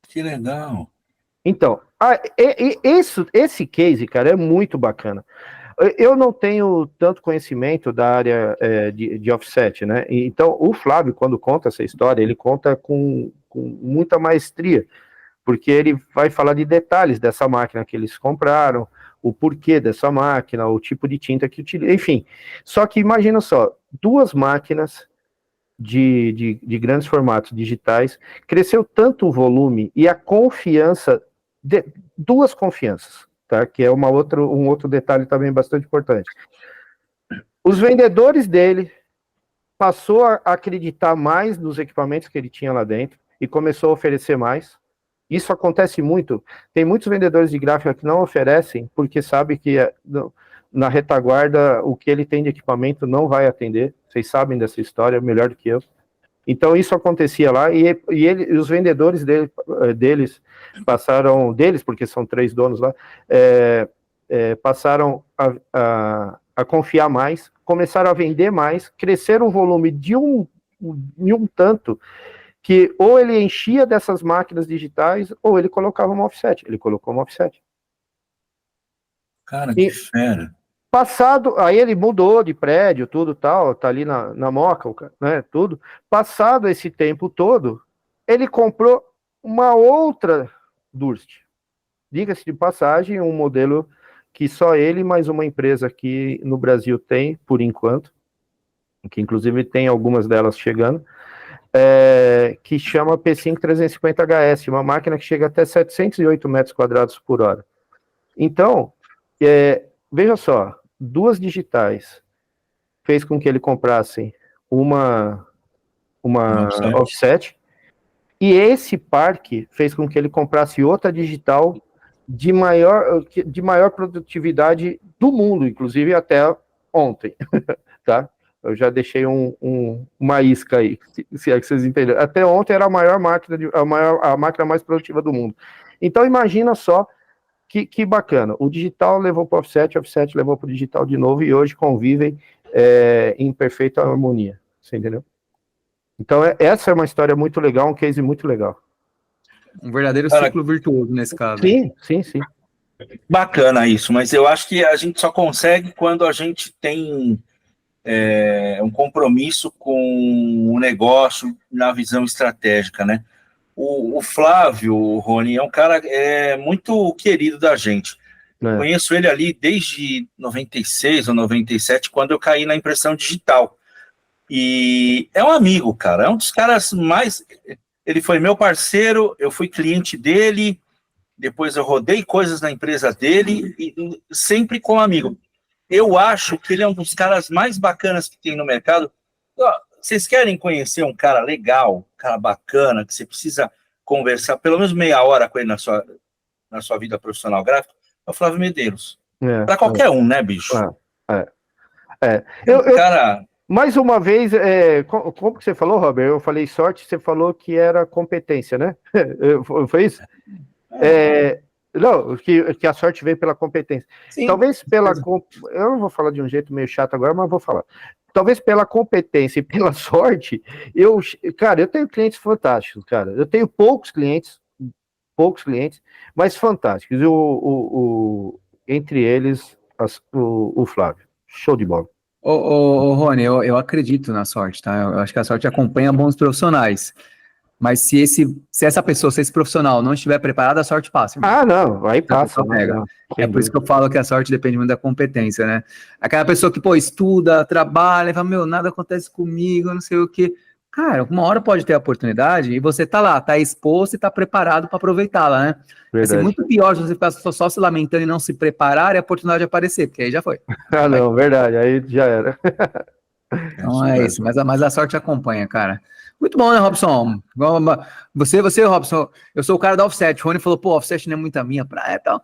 Que legal. Então, esse case, cara, é muito bacana. Eu não tenho tanto conhecimento da área de offset, né? Então, o Flávio, quando conta essa história, ele conta com muita maestria, porque ele vai falar de detalhes dessa máquina que eles compraram, o porquê dessa máquina, o tipo de tinta que utiliza, enfim. Só que imagina só, 2 máquinas de grandes formatos digitais, cresceu tanto o volume e a confiança, 2 confianças, tá? Que é um outro detalhe também bastante importante. Os vendedores dele passou a acreditar mais nos equipamentos que ele tinha lá dentro e começou a oferecer mais. Isso acontece muito. Tem muitos vendedores de gráfica que não oferecem porque sabe que na retaguarda o que ele tem de equipamento não vai atender. Vocês sabem dessa história melhor do que eu. Então isso acontecia lá e os vendedores deles, porque são 3 donos lá, passaram a confiar mais, começaram a vender mais, cresceram o volume de um tanto que ou ele enchia dessas máquinas digitais ou ele colocava uma offset. Ele colocou uma offset. Cara, que fera. Passado, aí ele mudou de prédio, tudo tal, tá ali na Moca, né, tudo. Passado esse tempo todo, ele comprou uma outra Durst. Diga-se de passagem, um modelo que só ele mais uma empresa aqui no Brasil tem, por enquanto, que inclusive tem algumas delas chegando, que chama P5-350HS, uma máquina que chega até 708 metros quadrados por hora. Então, veja só, 2 digitais fez com que ele comprasse uma offset, e esse parque fez com que ele comprasse outra digital de maior produtividade do mundo, inclusive até ontem, tá? Eu já deixei uma isca aí, se é que vocês entenderam. Até ontem era a maior máquina, a máquina mais produtiva do mundo. Então imagina só que bacana. O digital levou para o offset levou para o digital de novo, e hoje convivem em perfeita harmonia. Você entendeu? Então essa é uma história muito legal, um case muito legal. Um verdadeiro ciclo virtuoso nesse caso. Sim. Bacana isso, mas eu acho que a gente só consegue quando a gente tem um compromisso com o negócio na visão estratégica, né? O Flávio, o Rony, é um cara muito querido da gente. né? Conheço ele ali desde 96 ou 97, quando eu caí na impressão digital. E é um amigo, cara. É um dos caras mais... Ele foi meu parceiro, eu fui cliente dele, depois eu rodei coisas na empresa dele, e sempre como amigo. Eu acho que ele é um dos caras mais bacanas que tem no mercado. Ó, vocês querem conhecer um cara legal, um cara bacana, que você precisa conversar pelo menos meia hora com ele na sua vida profissional gráfica? É o Flávio Medeiros. Para qualquer um, né, bicho? Cara... Mais uma vez, como que você falou, Robert? Eu falei sorte, você falou que era competência, né? Foi isso? Não, que a sorte veio pela competência. Sim. Talvez eu não vou falar de um jeito meio chato agora, mas vou falar. Talvez pela competência e pela sorte, eu tenho clientes fantásticos, cara. Eu tenho poucos clientes, mas fantásticos. Entre eles, o Flávio. Show de bola. Ô, Rony, eu acredito na sorte, tá? Eu acho que a sorte acompanha bons profissionais. Mas se esse profissional não estiver preparado, a sorte passa. Irmão. Ah, não, aí passa. Não, é por isso que eu falo que a sorte depende muito da competência, né? Aquela pessoa que, estuda, trabalha, e fala, nada acontece comigo, não sei o quê. Cara, uma hora pode ter a oportunidade e você tá lá, tá exposto e tá preparado para aproveitá-la, né? Vai ser muito pior se você ficar só se lamentando e não se preparar e a oportunidade aparecer, porque aí já foi. Ah, não, verdade, aí já era. Então é isso, mas a sorte acompanha, cara. Muito bom, né, Robson? Você, Robson, eu sou o cara da Offset. O Rony falou, Offset não é muito a minha praia e tal.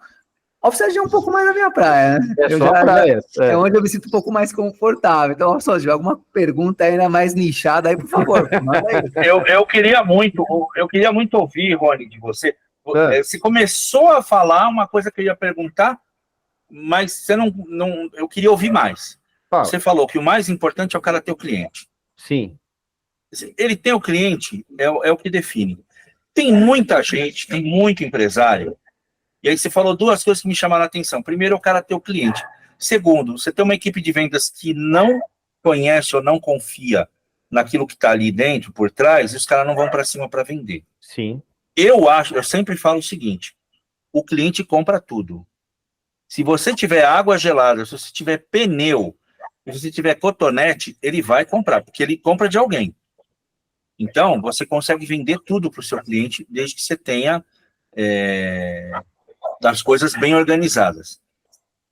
Offset é um pouco mais a minha praia, né? Praia. É onde eu me sinto um pouco mais confortável. Então, Robson, se tiver alguma pergunta ainda mais nichada aí, por favor, manda aí. Eu queria muito ouvir, Rony, de você. Você começou a falar uma coisa que eu ia perguntar, mas você não eu queria ouvir mais. Você falou que o mais importante é o cara ter o cliente. Sim. Ele tem o cliente, é o que define. Tem muita gente, tem muito empresário. E aí você falou duas coisas que me chamaram a atenção. Primeiro, o cara ter o cliente. Segundo, você tem uma equipe de vendas que não conhece ou não confia naquilo que está ali dentro, por trás, e os caras não vão para cima para vender. Sim. Eu sempre falo o seguinte, o cliente compra tudo. Se você tiver água gelada, se você tiver pneu, se você tiver cotonete, ele vai comprar, porque ele compra de alguém. Então, você consegue vender tudo para o seu cliente, desde que você tenha as coisas bem organizadas.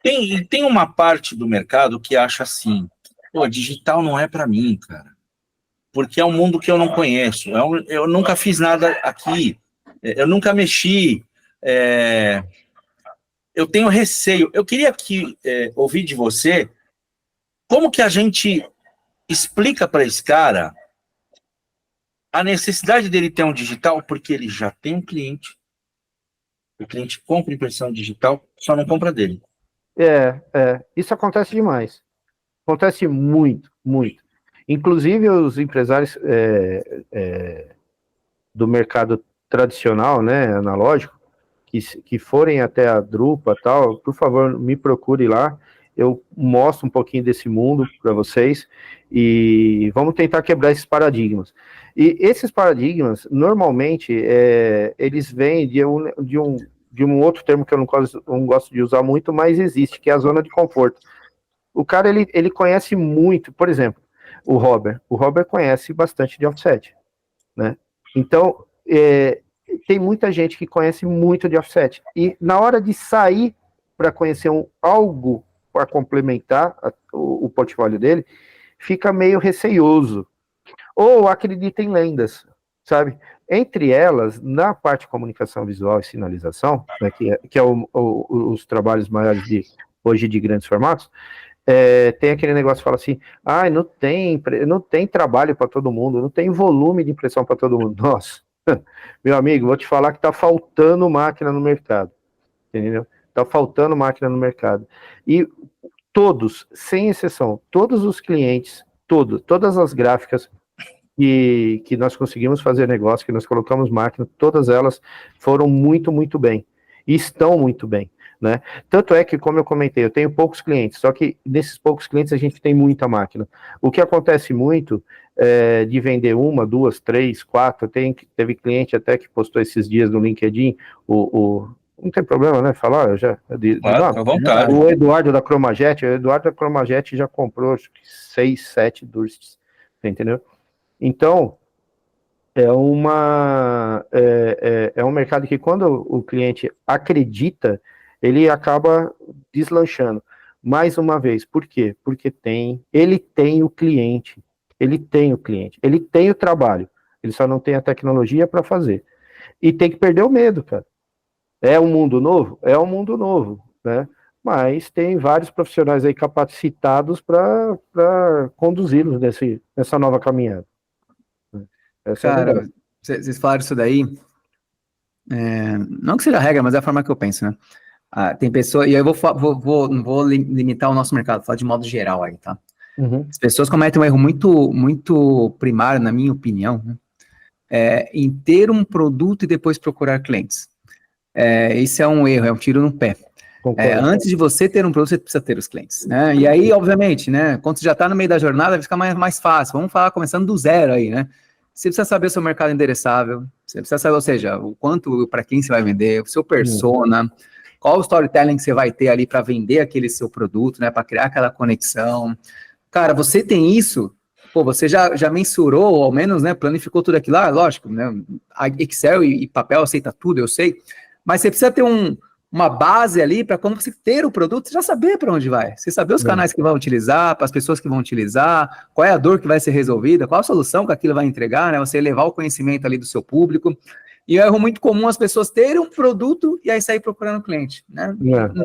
Tem uma parte do mercado que acha assim, digital não é para mim, cara, porque é um mundo que eu não conheço, eu nunca fiz nada aqui, eu nunca mexi, eu tenho receio. Eu queria ouvir de você como que a gente explica para esse cara a necessidade dele ter um digital, porque ele já tem um cliente. O cliente compra impressão digital, só não compra dele. Isso acontece demais. Acontece muito, muito. Inclusive os empresários do mercado tradicional, né, analógico, que forem até a Drupa e tal, por favor, me procure lá. Eu mostro um pouquinho desse mundo para vocês e vamos tentar quebrar esses paradigmas. E esses paradigmas, normalmente, eles vêm de um outro termo que eu não gosto de usar muito, mas existe, que é a zona de conforto. O cara, ele conhece muito, por exemplo, o Robert conhece bastante de offset, né? Então, tem muita gente que conhece muito de offset, e na hora de sair para conhecer algo para complementar o portfólio dele, fica meio receioso, ou acredita em lendas, sabe? Entre elas, na parte de comunicação visual e sinalização, né, que é os trabalhos maiores hoje de grandes formatos, tem aquele negócio que fala assim, não tem trabalho para todo mundo, não tem volume de impressão para todo mundo. Nossa, meu amigo, vou te falar que está faltando máquina no mercado, entendeu? Está faltando máquina no mercado. E todos, sem exceção, todos os clientes, todas as gráficas que nós conseguimos fazer negócio, que nós colocamos máquina, todas elas foram muito, muito bem. E estão muito bem. né? Tanto é que, como eu comentei, eu tenho poucos clientes, só que nesses poucos clientes a gente tem muita máquina. O que acontece muito é de vender uma, duas, três, quatro, teve cliente até que postou esses dias no LinkedIn, não tem problema, né, falar, eu já... Claro, à vontade. O Eduardo da Cromajet já comprou acho que 6, 7 Dursts, entendeu? Então, é um mercado que quando o cliente acredita, ele acaba deslanchando. Mais uma vez, por quê? Porque ele tem o cliente, ele tem o trabalho, ele só não tem a tecnologia para fazer. E tem que perder o medo, cara. É um mundo novo? É um mundo novo, né? Mas tem vários profissionais aí capacitados para conduzi-los nessa nova caminhada. Essa é a Cara, verdade. vocês falaram isso daí, não que seja regra, mas é a forma que eu penso, né? Tem pessoa, e eu não vou limitar o nosso mercado, falar de modo geral aí, tá? Uhum. As pessoas cometem um erro muito, muito primário, na minha opinião, né? Em ter um produto e depois procurar clientes. Esse é um erro, é um tiro no pé. Antes de você ter um produto, você precisa ter os clientes, né? E aí, obviamente, né? Quando você já está no meio da jornada, vai ficar mais fácil. Vamos falar começando do zero aí, né? Você precisa saber o seu mercado endereçável, você precisa saber, ou seja, o quanto, para quem você vai vender, o seu persona, qual o storytelling que você vai ter ali para vender aquele seu produto, né? Para criar aquela conexão. Cara, você tem isso, pô, você já mensurou, ou ao menos, né? Planificou tudo aquilo lá, lógico, né? A Excel e papel aceita tudo, eu sei, mas você precisa ter uma base ali para quando você ter o produto, você já saber para onde vai. Você saber os canais que vão utilizar, para as pessoas que vão utilizar, qual é a dor que vai ser resolvida, qual a solução que aquilo vai entregar, né? Você levar o conhecimento ali do seu público. E é um erro muito comum as pessoas terem um produto e aí sair procurando cliente, né?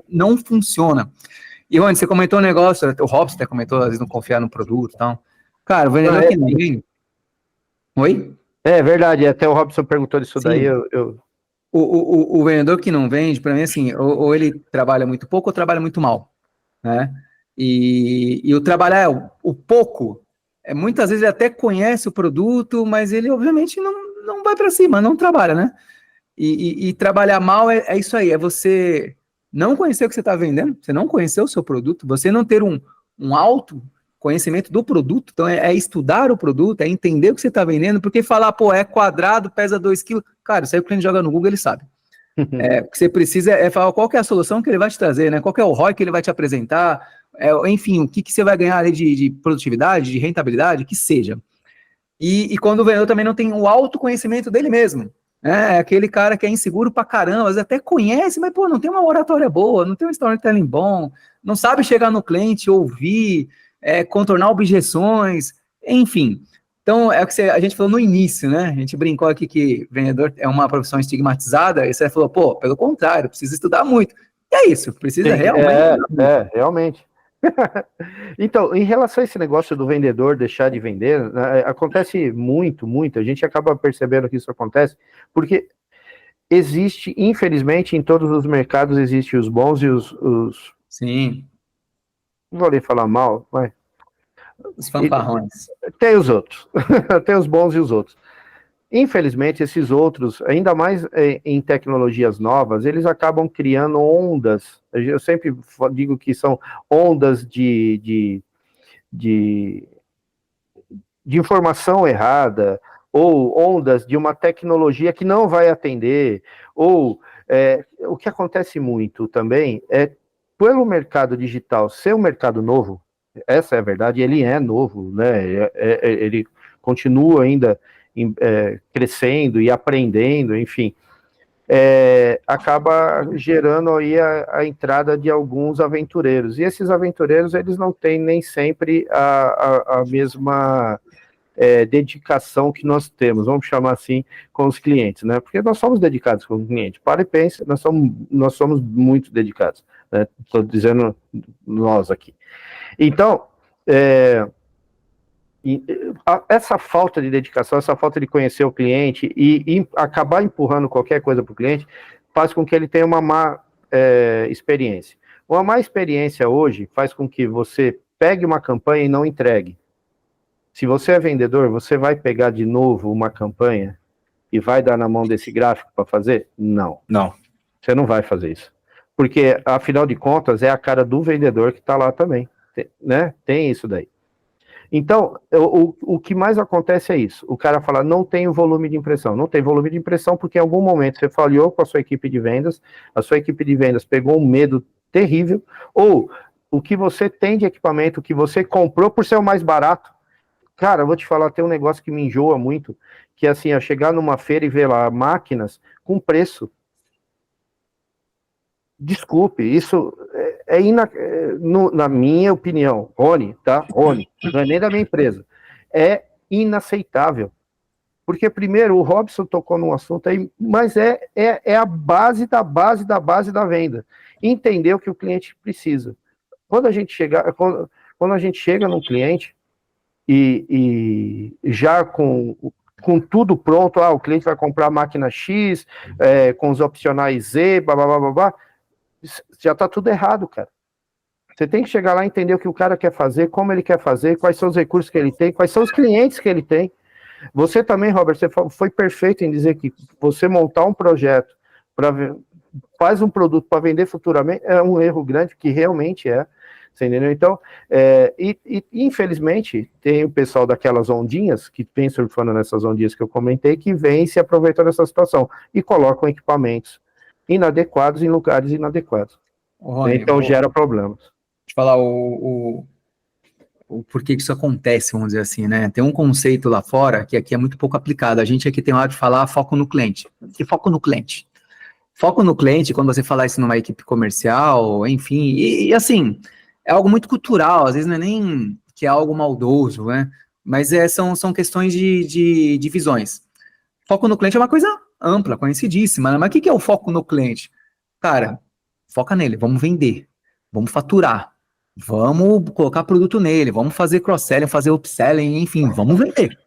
Não funciona. E, Rony, você comentou um negócio, o Robson até comentou, às vezes não confiar no produto e tal. Cara, o vendedor que não vende... Oi? É verdade, até o Robson perguntou disso. Sim. Daí, O vendedor que não vende, para mim, assim, ou ele trabalha muito pouco ou trabalha muito mal, né? E o trabalhar o pouco, muitas vezes ele até conhece o produto, mas ele, obviamente, não vai para cima, não trabalha, né? E trabalhar mal é isso aí, é você não conhecer o que você está vendendo, você não conhecer o seu produto, você não ter um alto conhecimento do produto, então é estudar o produto, é entender o que você está vendendo, porque falar, pô, é quadrado, pesa 2 quilos, cara, isso aí o cliente joga no Google, ele sabe. O que você precisa é falar qual que é a solução que ele vai te trazer, né? Qual que é o ROI que ele vai te apresentar, enfim, o que você vai ganhar ali de produtividade, de rentabilidade, que seja. E quando o vendedor também não tem o autoconhecimento dele mesmo, é aquele cara que é inseguro pra caramba, às vezes até conhece, mas, pô, não tem uma oratória boa, não tem um storytelling bom, não sabe chegar no cliente, ouvir, contornar objeções, enfim. Então, é o que a gente falou no início, né? A gente brincou aqui que vendedor é uma profissão estigmatizada, e você falou, pô, pelo contrário, precisa estudar muito. E é isso, precisa realmente. Realmente. Então, em relação a esse negócio do vendedor deixar de vender, acontece muito, a gente acaba percebendo que isso acontece, porque existe, infelizmente, em todos os mercados, existem os bons e os... Sim. Não vou nem falar mal, mas... Os fanfarrões. Tem os outros. Tem os bons e os outros. Infelizmente, esses outros, ainda mais em tecnologias novas, eles acabam criando ondas. Eu sempre digo que são ondas de informação errada, ou ondas de uma tecnologia que não vai atender, ou o que acontece muito também é, pelo mercado digital ser um mercado novo, essa é a verdade, ele é novo, né? Ele continua ainda crescendo e aprendendo, enfim, acaba gerando aí a entrada de alguns aventureiros, e esses aventureiros, eles não têm nem sempre a mesma dedicação que nós temos, vamos chamar assim, com os clientes, né? Porque nós somos dedicados com o cliente. Para e pense, nós somos muito dedicados, né? Estou dizendo nós aqui. Então, essa falta de dedicação, essa falta de conhecer o cliente e acabar empurrando qualquer coisa para o cliente, faz com que ele tenha uma má experiência. Uma má experiência hoje faz com que você pegue uma campanha e não entregue. Se você é vendedor, você vai pegar de novo uma campanha e vai dar na mão desse gráfico para fazer? Não. Não. Você não vai fazer isso. Porque, afinal de contas, é a cara do vendedor que está lá também, né? Tem isso daí. Então, o que mais acontece é isso. O cara fala, não tem volume de impressão. Não tem volume de impressão porque em algum momento você falhou com a sua equipe de vendas, a sua equipe de vendas pegou um medo terrível, ou o que você tem de equipamento, que você comprou por ser o mais barato. Cara, eu vou te falar, tem um negócio que me enjoa muito, que é assim, é chegar numa feira e ver lá máquinas com preço. Desculpe, isso na minha opinião, Rony, tá? Rony, não é nem da minha empresa. É inaceitável. Porque, primeiro, o Robson tocou num assunto aí, mas é a base da base da base da venda. Entender o que o cliente precisa. Quando a gente chega num cliente e já com tudo pronto, o cliente vai comprar a máquina X, com os opcionais Z, blá, blá, blá, blá, blá, já está tudo errado, cara. Você tem que chegar lá e entender o que o cara quer fazer, como ele quer fazer, quais são os recursos que ele tem, quais são os clientes que ele tem. Você também, Robert, você foi perfeito em dizer que você montar um projeto, faz um produto para vender futuramente, é um erro grande, que realmente é. Você entendeu? Então, infelizmente, tem o pessoal daquelas ondinhas, que vem surfando nessas ondinhas que eu comentei, que vem e se aproveitam dessa situação e colocam equipamentos inadequados em lugares inadequados. Rony, Então gera problemas. Te falar o porquê que isso acontece, vamos dizer assim, né? Tem um conceito lá fora que aqui é muito pouco aplicado. A gente aqui tem hora de falar foco no cliente. Que foco no cliente? Foco no cliente, quando você falar isso numa equipe comercial, enfim, e assim, é algo muito cultural, às vezes não é nem que é algo maldoso, né? Mas são questões de visões. Foco no cliente é uma coisa ampla, conhecidíssima, né? Mas o que é o foco no cliente? Cara, foca nele, vamos vender, vamos faturar, vamos colocar produto nele, vamos fazer cross-selling, fazer upselling, enfim, vamos vender.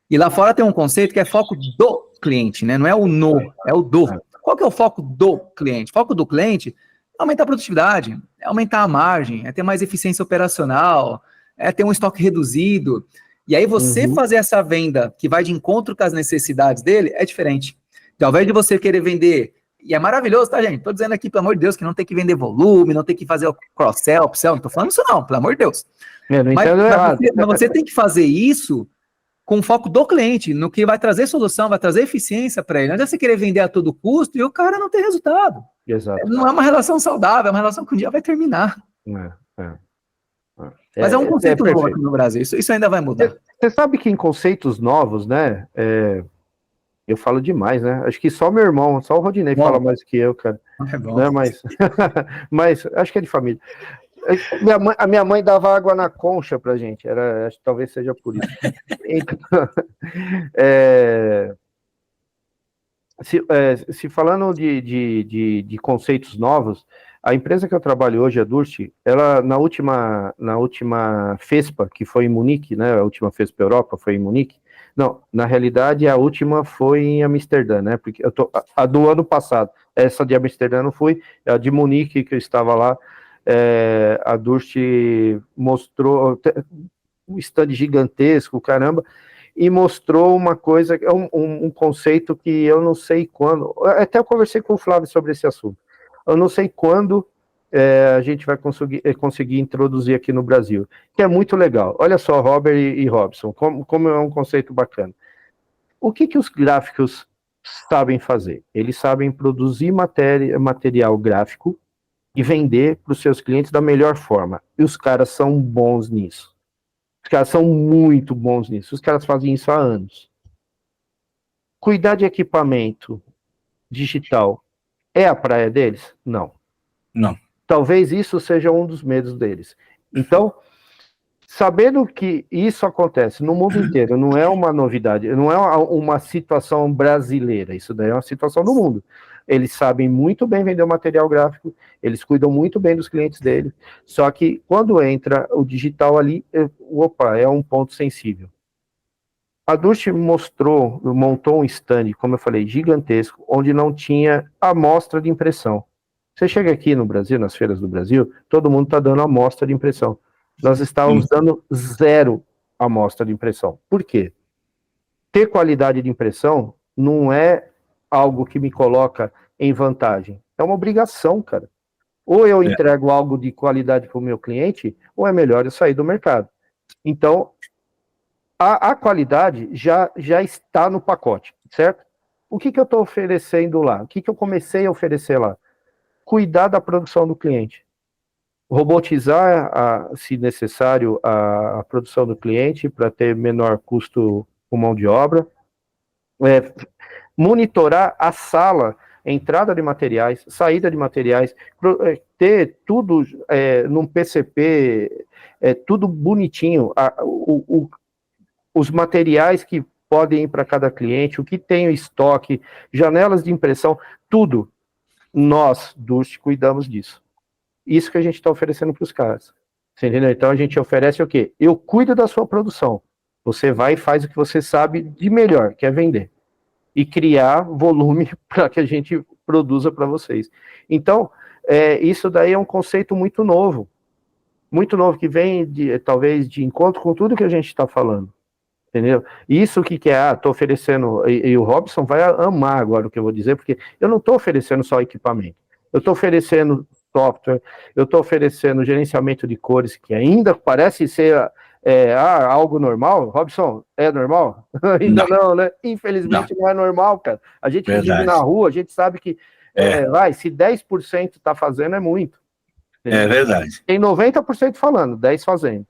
E lá fora tem um conceito que é foco do cliente, né? Não é o no, é o do. Qual que é o foco do cliente? O foco do cliente é aumentar a produtividade, é aumentar a margem, é ter mais eficiência operacional, é ter um estoque reduzido. E aí você fazer essa venda que vai de encontro com as necessidades dele é diferente. Então, ao invés de você querer vender, e é maravilhoso, tá, gente? Tô dizendo aqui, pelo amor de Deus, que não tem que vender volume, não tem que fazer o cross-sell, upsell, não tô falando isso não, pelo amor de Deus. Mas você tem que fazer isso com foco do cliente, no que vai trazer solução, vai trazer eficiência para ele. Não adianta você querer vender a todo custo e o cara não ter resultado. Exato. Não é uma relação saudável, é uma relação que um dia vai terminar. Mas é um conceito novo aqui no Brasil, isso ainda vai mudar. Você sabe que em conceitos novos, né, eu falo demais, né, acho que só meu irmão, só o Rodinei fala mais que eu, cara. É bom. Né, mas acho que é de família. A minha mãe dava água na concha pra gente, acho que talvez seja por isso. Então, se falando de conceitos novos, a empresa que eu trabalho hoje, a Durst, ela na última FESPA, que foi em Munique, né, a última FESPA Europa foi em Munique, não, na realidade a última foi em Amsterdã, né, porque a do ano passado, essa de Amsterdã não foi, a de Munique que eu estava lá, a Durst mostrou um stand gigantesco, caramba, e mostrou uma coisa, um conceito que eu não sei quando, até eu conversei com o Flávio sobre esse assunto, eu não sei quando a gente vai conseguir introduzir aqui no Brasil, que é muito legal. Olha só, Robert e Robson, como é um conceito bacana. O que os gráficos sabem fazer? Eles sabem produzir material gráfico e vender para os seus clientes da melhor forma. E os caras são bons nisso. Os caras são muito bons nisso. Os caras fazem isso há anos. Cuidar de equipamento digital é a praia deles? Não. Não. Talvez isso seja um dos medos deles. Então, sabendo que isso acontece no mundo inteiro, não é uma novidade, não é uma situação brasileira, isso daí é uma situação do mundo. Eles sabem muito bem vender o material gráfico, eles cuidam muito bem dos clientes deles, só que quando entra o digital ali, é um ponto sensível. A Durst montou um stand, como eu falei, gigantesco, onde não tinha amostra de impressão. Você chega aqui no Brasil, nas feiras do Brasil, todo mundo está dando amostra de impressão. Nós estávamos dando 0 amostra de impressão. Por quê? Ter qualidade de impressão não é algo que me coloca em vantagem. É uma obrigação, cara. Ou eu entrego algo de qualidade para o meu cliente, ou é melhor eu sair do mercado. Então, a qualidade já está no pacote, certo? O que eu estou oferecendo lá? O que eu comecei a oferecer lá? Cuidar da produção do cliente. Robotizar, se necessário, a produção do cliente para ter menor custo com mão de obra. Monitorar a sala, entrada de materiais, saída de materiais, ter tudo num PCP, tudo bonitinho, os materiais que podem ir para cada cliente, o que tem o estoque, janelas de impressão, tudo. Nós, Dust, cuidamos disso. Isso que a gente está oferecendo para os caras. Você entendeu? Então a gente oferece o quê? Eu cuido da sua produção. Você vai e faz o que você sabe de melhor, que é vender. E criar volume para que a gente produza para vocês. Então, isso daí é um conceito muito novo, que vem, talvez, de encontro com tudo que a gente está falando. Entendeu? Isso que estou oferecendo, e o Robson vai amar agora o que eu vou dizer, porque eu não estou oferecendo só equipamento, eu estou oferecendo software, eu estou oferecendo gerenciamento de cores, que ainda parece ser algo normal. Robson, é normal? Ainda não, né? Infelizmente não é normal, cara. A gente que vive na rua, a gente sabe que, se 10% está fazendo, é muito. É verdade. Tem 90% falando, 10% fazendo.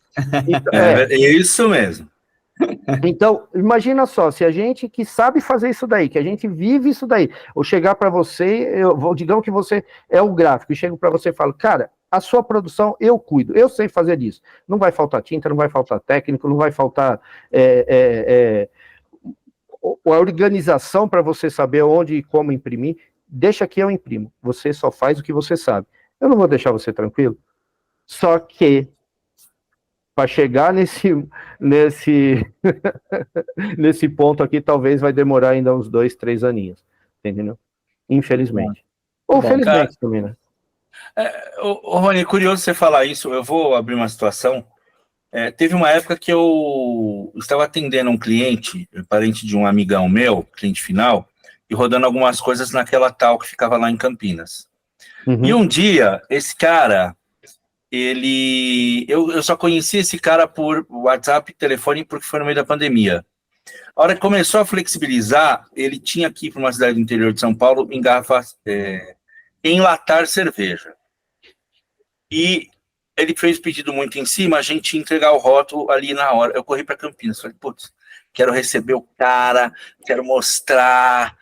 Então, é isso mesmo. Então, imagina só, se a gente que sabe fazer isso daí, que a gente vive isso daí, ou chegar para você, digamos que você é o gráfico, e chego para você e falo, cara, a sua produção eu cuido, eu sei fazer disso. Não vai faltar tinta, não vai faltar técnico, não vai faltar a organização para você saber onde e como imprimir. Deixa que eu imprimo. Você só faz o que você sabe. Eu não vou deixar você tranquilo. Só que para chegar nesse ponto aqui, talvez vai demorar ainda uns 2, 3 aninhos, entendeu? Infelizmente. Ou felizmente também, né? Rony, é curioso você falar isso, eu vou abrir uma situação. Teve uma época que eu estava atendendo um cliente, parente de um amigão meu, cliente final, e rodando algumas coisas naquela tal que ficava lá em Campinas. Uhum. E um dia, esse cara... eu só conheci esse cara por WhatsApp e telefone porque foi no meio da pandemia. A hora que começou a flexibilizar, ele tinha que ir para uma cidade do interior de São Paulo enlatar cerveja. E ele fez pedido muito em cima, a gente ia entregar o rótulo ali na hora. Eu corri para Campinas, falei, putz, quero receber o cara, quero mostrar,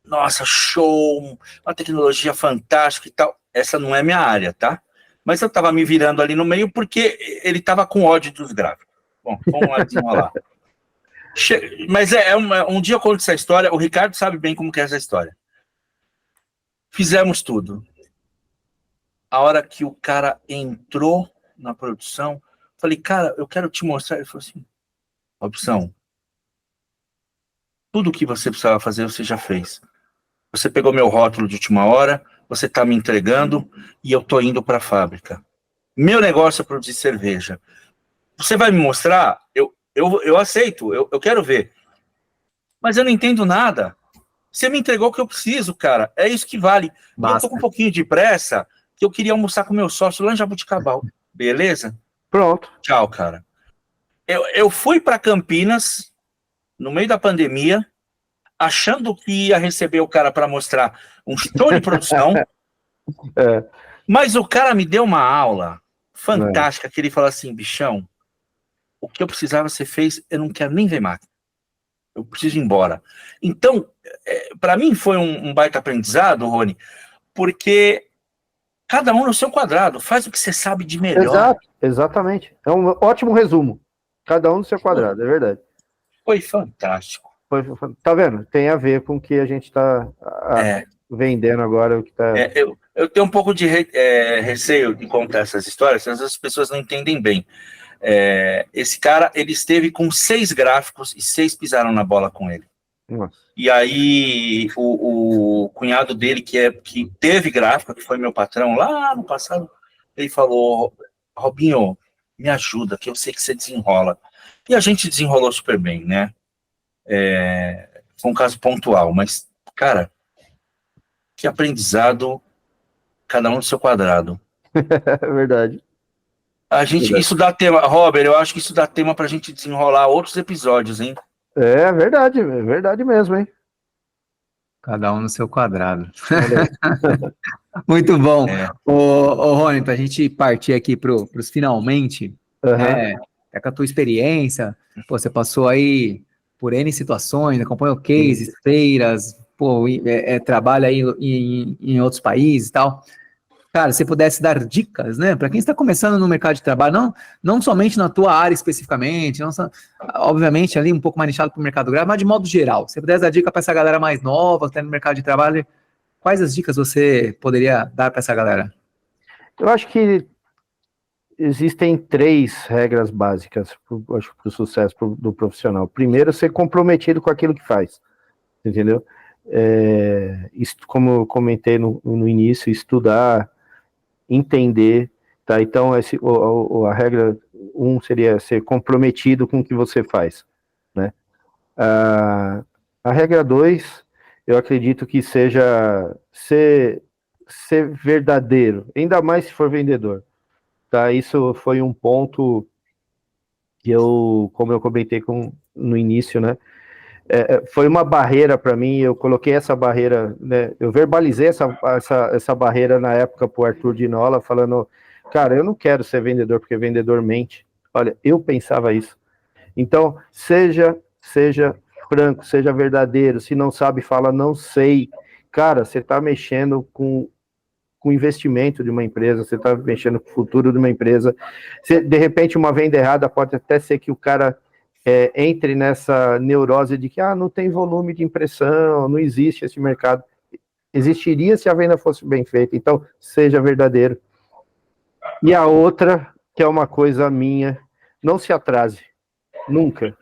nossa, show, uma tecnologia fantástica e tal. Essa não é minha área, tá? Mas eu estava me virando ali no meio porque ele estava com ódio dos gráficos. Bom, vamos lá desenrolar. Mas um dia eu conto essa história, o Ricardo sabe bem como que é essa história. Fizemos tudo. A hora que o cara entrou na produção, falei, cara, eu quero te mostrar. Ele falou assim, Robson, tudo o que você precisava fazer, você já fez. Você pegou meu rótulo de última hora, você está me entregando e eu estou indo para a fábrica. Meu negócio é produzir cerveja. Você vai me mostrar? Eu aceito, eu quero ver. Mas eu não entendo nada. Você me entregou o que eu preciso, cara. É isso que vale. Eu estou com um pouquinho de pressa, que eu queria almoçar com meu sócio lá em Jabuticabal. Beleza? Pronto. Tchau, cara. Eu fui para Campinas, no meio da pandemia, achando que ia receber o cara para mostrar um show de produção, mas o cara me deu uma aula fantástica, que ele falou assim, bichão, o que eu precisava você fez, eu não quero nem ver máquina, eu preciso ir embora. Então, para mim foi um baita aprendizado, Rony, porque cada um no seu quadrado, faz o que você sabe de melhor. Exato, exatamente, é um ótimo resumo, cada um no seu quadrado, é verdade. Foi fantástico. Tá vendo? Tem a ver com o que a gente está vendendo agora. O que tá... eu tenho um pouco de receio de contar essas histórias, às vezes as pessoas não entendem bem. Esse cara, ele esteve com 6 gráficos e 6 pisaram na bola com ele. Nossa. E aí o cunhado dele, que teve gráfico, que foi meu patrão lá no passado, ele falou, Robinho, me ajuda, que eu sei que você desenrola. E a gente desenrolou super bem, né? Foi um caso pontual, mas, cara, que aprendizado cada um no seu quadrado. É verdade. Isso dá tema, Robert, eu acho que isso dá tema pra gente desenrolar outros episódios, hein? É verdade mesmo, hein? Cada um no seu quadrado. Olha aí. Muito bom. É. Ô, Rony, para a gente partir aqui para os finalmente, Aham. é com a tua experiência, pô, você passou aí por N situações, acompanhou cases, feiras, pô, trabalha aí em outros países e tal. Cara, se você pudesse dar dicas, né, para quem está começando no mercado de trabalho, não somente na tua área especificamente, obviamente ali um pouco mais nichado para o mercado grave, mas de modo geral, se você pudesse dar dica para essa galera mais nova que está no mercado de trabalho, quais as dicas você poderia dar para essa galera? Eu acho que existem 3 regras básicas para o sucesso do profissional. Primeiro, ser comprometido com aquilo que faz, entendeu? Como eu comentei no início, estudar, entender, tá? Então, a regra 1 seria ser comprometido com o que você faz, né? A regra 2, eu acredito que seja ser verdadeiro, ainda mais se for vendedor, tá? Isso foi um ponto que como eu comentei no início, né? Foi uma barreira para mim, eu coloquei essa barreira, né? Eu verbalizei essa barreira na época para o Arthur Dinola, falando, cara, eu não quero ser vendedor, porque vendedor mente. Olha, eu pensava isso. Então, seja franco, seja verdadeiro. Se não sabe, fala, não sei. Cara, você está mexendo com o investimento de uma empresa, você está mexendo com o futuro de uma empresa. De repente, uma venda errada pode até ser que o cara entre nessa neurose de que não tem volume de impressão, não existe esse mercado. Existiria se a venda fosse bem feita. Então, seja verdadeiro. E a outra, que é uma coisa minha, não se atrase. Nunca.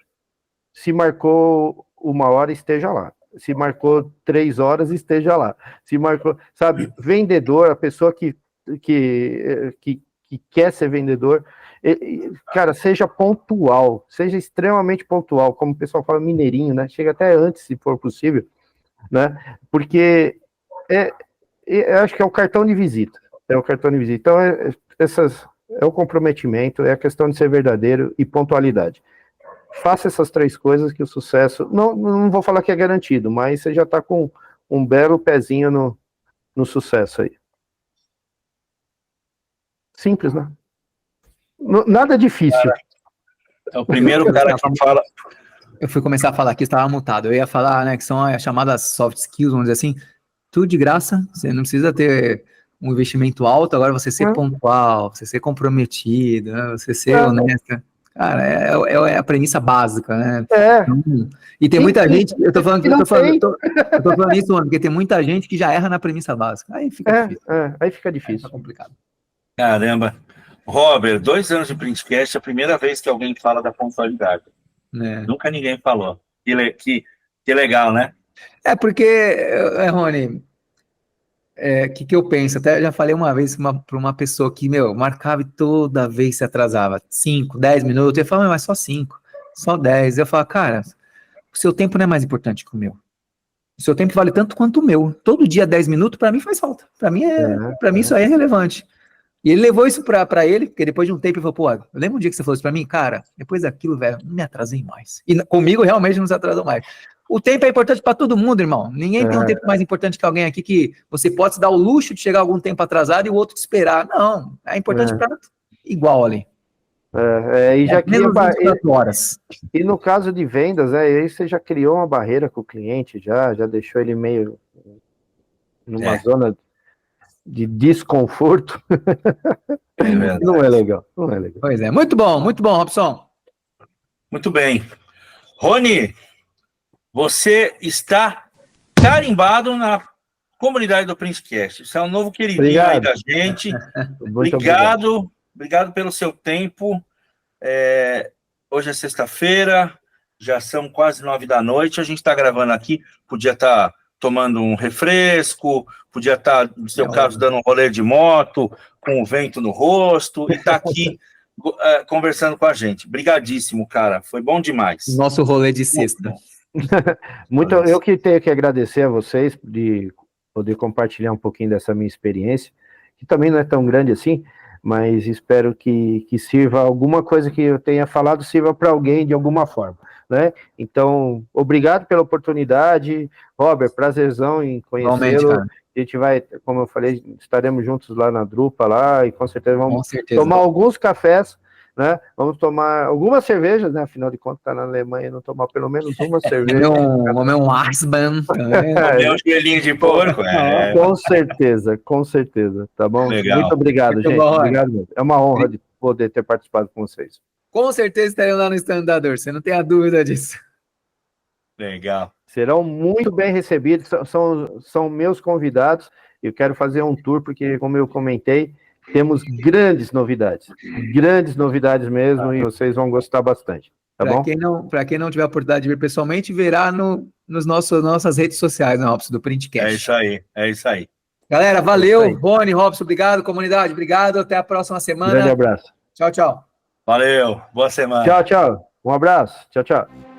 Se marcou 1 hora, esteja lá. Se marcou 3 horas, esteja lá. Se marcou, sabe, vendedor, a pessoa que quer ser vendedor, cara, seja pontual, seja extremamente pontual, como o pessoal fala mineirinho, né? Chega até antes, se for possível, né? Porque eu acho que é o cartão de visita. É o cartão de visita. Então, é o comprometimento, é a questão de ser verdadeiro e pontualidade. Faça essas 3 coisas que o sucesso, não vou falar que é garantido, mas você já está com um belo pezinho no sucesso aí. Simples, né? Nada difícil. É o primeiro cara que fala. Eu fui começar a falar aqui, estava mutado. Eu ia falar, né, que são as chamadas soft skills, vamos dizer assim, tudo de graça, você não precisa ter um investimento alto, agora você ser pontual, você ser comprometido, né, você ser honesto. Cara, é a premissa básica, né? E tem muita gente, eu tô falando isso, porque tem muita gente que já erra na premissa básica. Aí fica difícil. Aí fica difícil. Aí fica complicado. Caramba. Robert, 2 anos de Printcast, é a primeira vez que alguém fala da pontualidade. Nunca ninguém falou. Que legal, né? Porque, Rony, que eu penso? Até já falei uma vez para uma pessoa que, marcava e toda vez se atrasava. 5, 10 minutos. Eu falava, mas só 5, só 10. Eu falava, cara, o seu tempo não é mais importante que o meu. O seu tempo vale tanto quanto o meu. Todo dia 10 minutos, para mim faz falta. Para mim, isso aí é relevante. E ele levou isso para ele, porque depois de um tempo ele falou, pô, eu lembro um dia que você falou isso para mim, cara, depois daquilo, velho, não me atrasei mais. E comigo realmente não se atrasou mais. O tempo é importante para todo mundo, irmão. Ninguém tem um tempo mais importante que alguém aqui que você pode se dar o luxo de chegar algum tempo atrasado e o outro te esperar. Não, é importante para igual ali. E já cria horas. E no caso de vendas, aí você já criou uma barreira com o cliente, já deixou ele meio numa zona de desconforto. Não é legal. Pois é, muito bom, Robson. Muito bem. Rony, você está carimbado na comunidade do Printcast. Você é um novo queridinho aí da gente. Obrigado pelo seu tempo. Hoje é sexta-feira, já são quase 9 da noite. A gente está gravando aqui, podia estar tomando um refresco, podia estar, no seu caso, dando um rolê de moto, com o vento no rosto, e está aqui conversando com a gente. Brigadíssimo, cara. Foi bom demais. Nosso rolê de sexta. Eu que tenho que agradecer a vocês de poder compartilhar um pouquinho dessa minha experiência. que também não é tão grande assim, mas espero que sirva alguma coisa que eu tenha falado, sirva para alguém de alguma forma, né? Então, obrigado pela oportunidade, Robert, prazerzão em Igualmente, conhecê-lo. cara. A gente vai, como eu falei, estaremos juntos lá na Drupa lá, e com certeza Com vamos certeza. tomar alguns cafés, né? Vamos tomar algumas cervejas, né? Afinal de contas, tá na Alemanha, não tomar pelo menos uma cerveja. Comer um Arsban também. Comer um joelhinho de porco. Com certeza, tá bom? Legal. Muito obrigado, Muito gente. bom, Obrigado mesmo. É uma honra de poder ter participado com vocês. Com certeza estaremos lá no stand da Dor, você não tem a dúvida disso. Legal. Serão muito bem recebidos, são meus convidados. Eu quero fazer um tour, porque, como eu comentei, temos grandes novidades mesmo, e vocês vão gostar bastante. Tá bom? Para quem não tiver a oportunidade de ver pessoalmente, verá nos nossas redes sociais, né, Robson, do Printcast. É isso aí. Galera, valeu. É isso aí. Rony, Robson, obrigado. Comunidade, obrigado. Até a próxima semana. Grande abraço. Tchau, tchau. Valeu. Boa semana. Tchau, tchau. Um abraço. Tchau, tchau.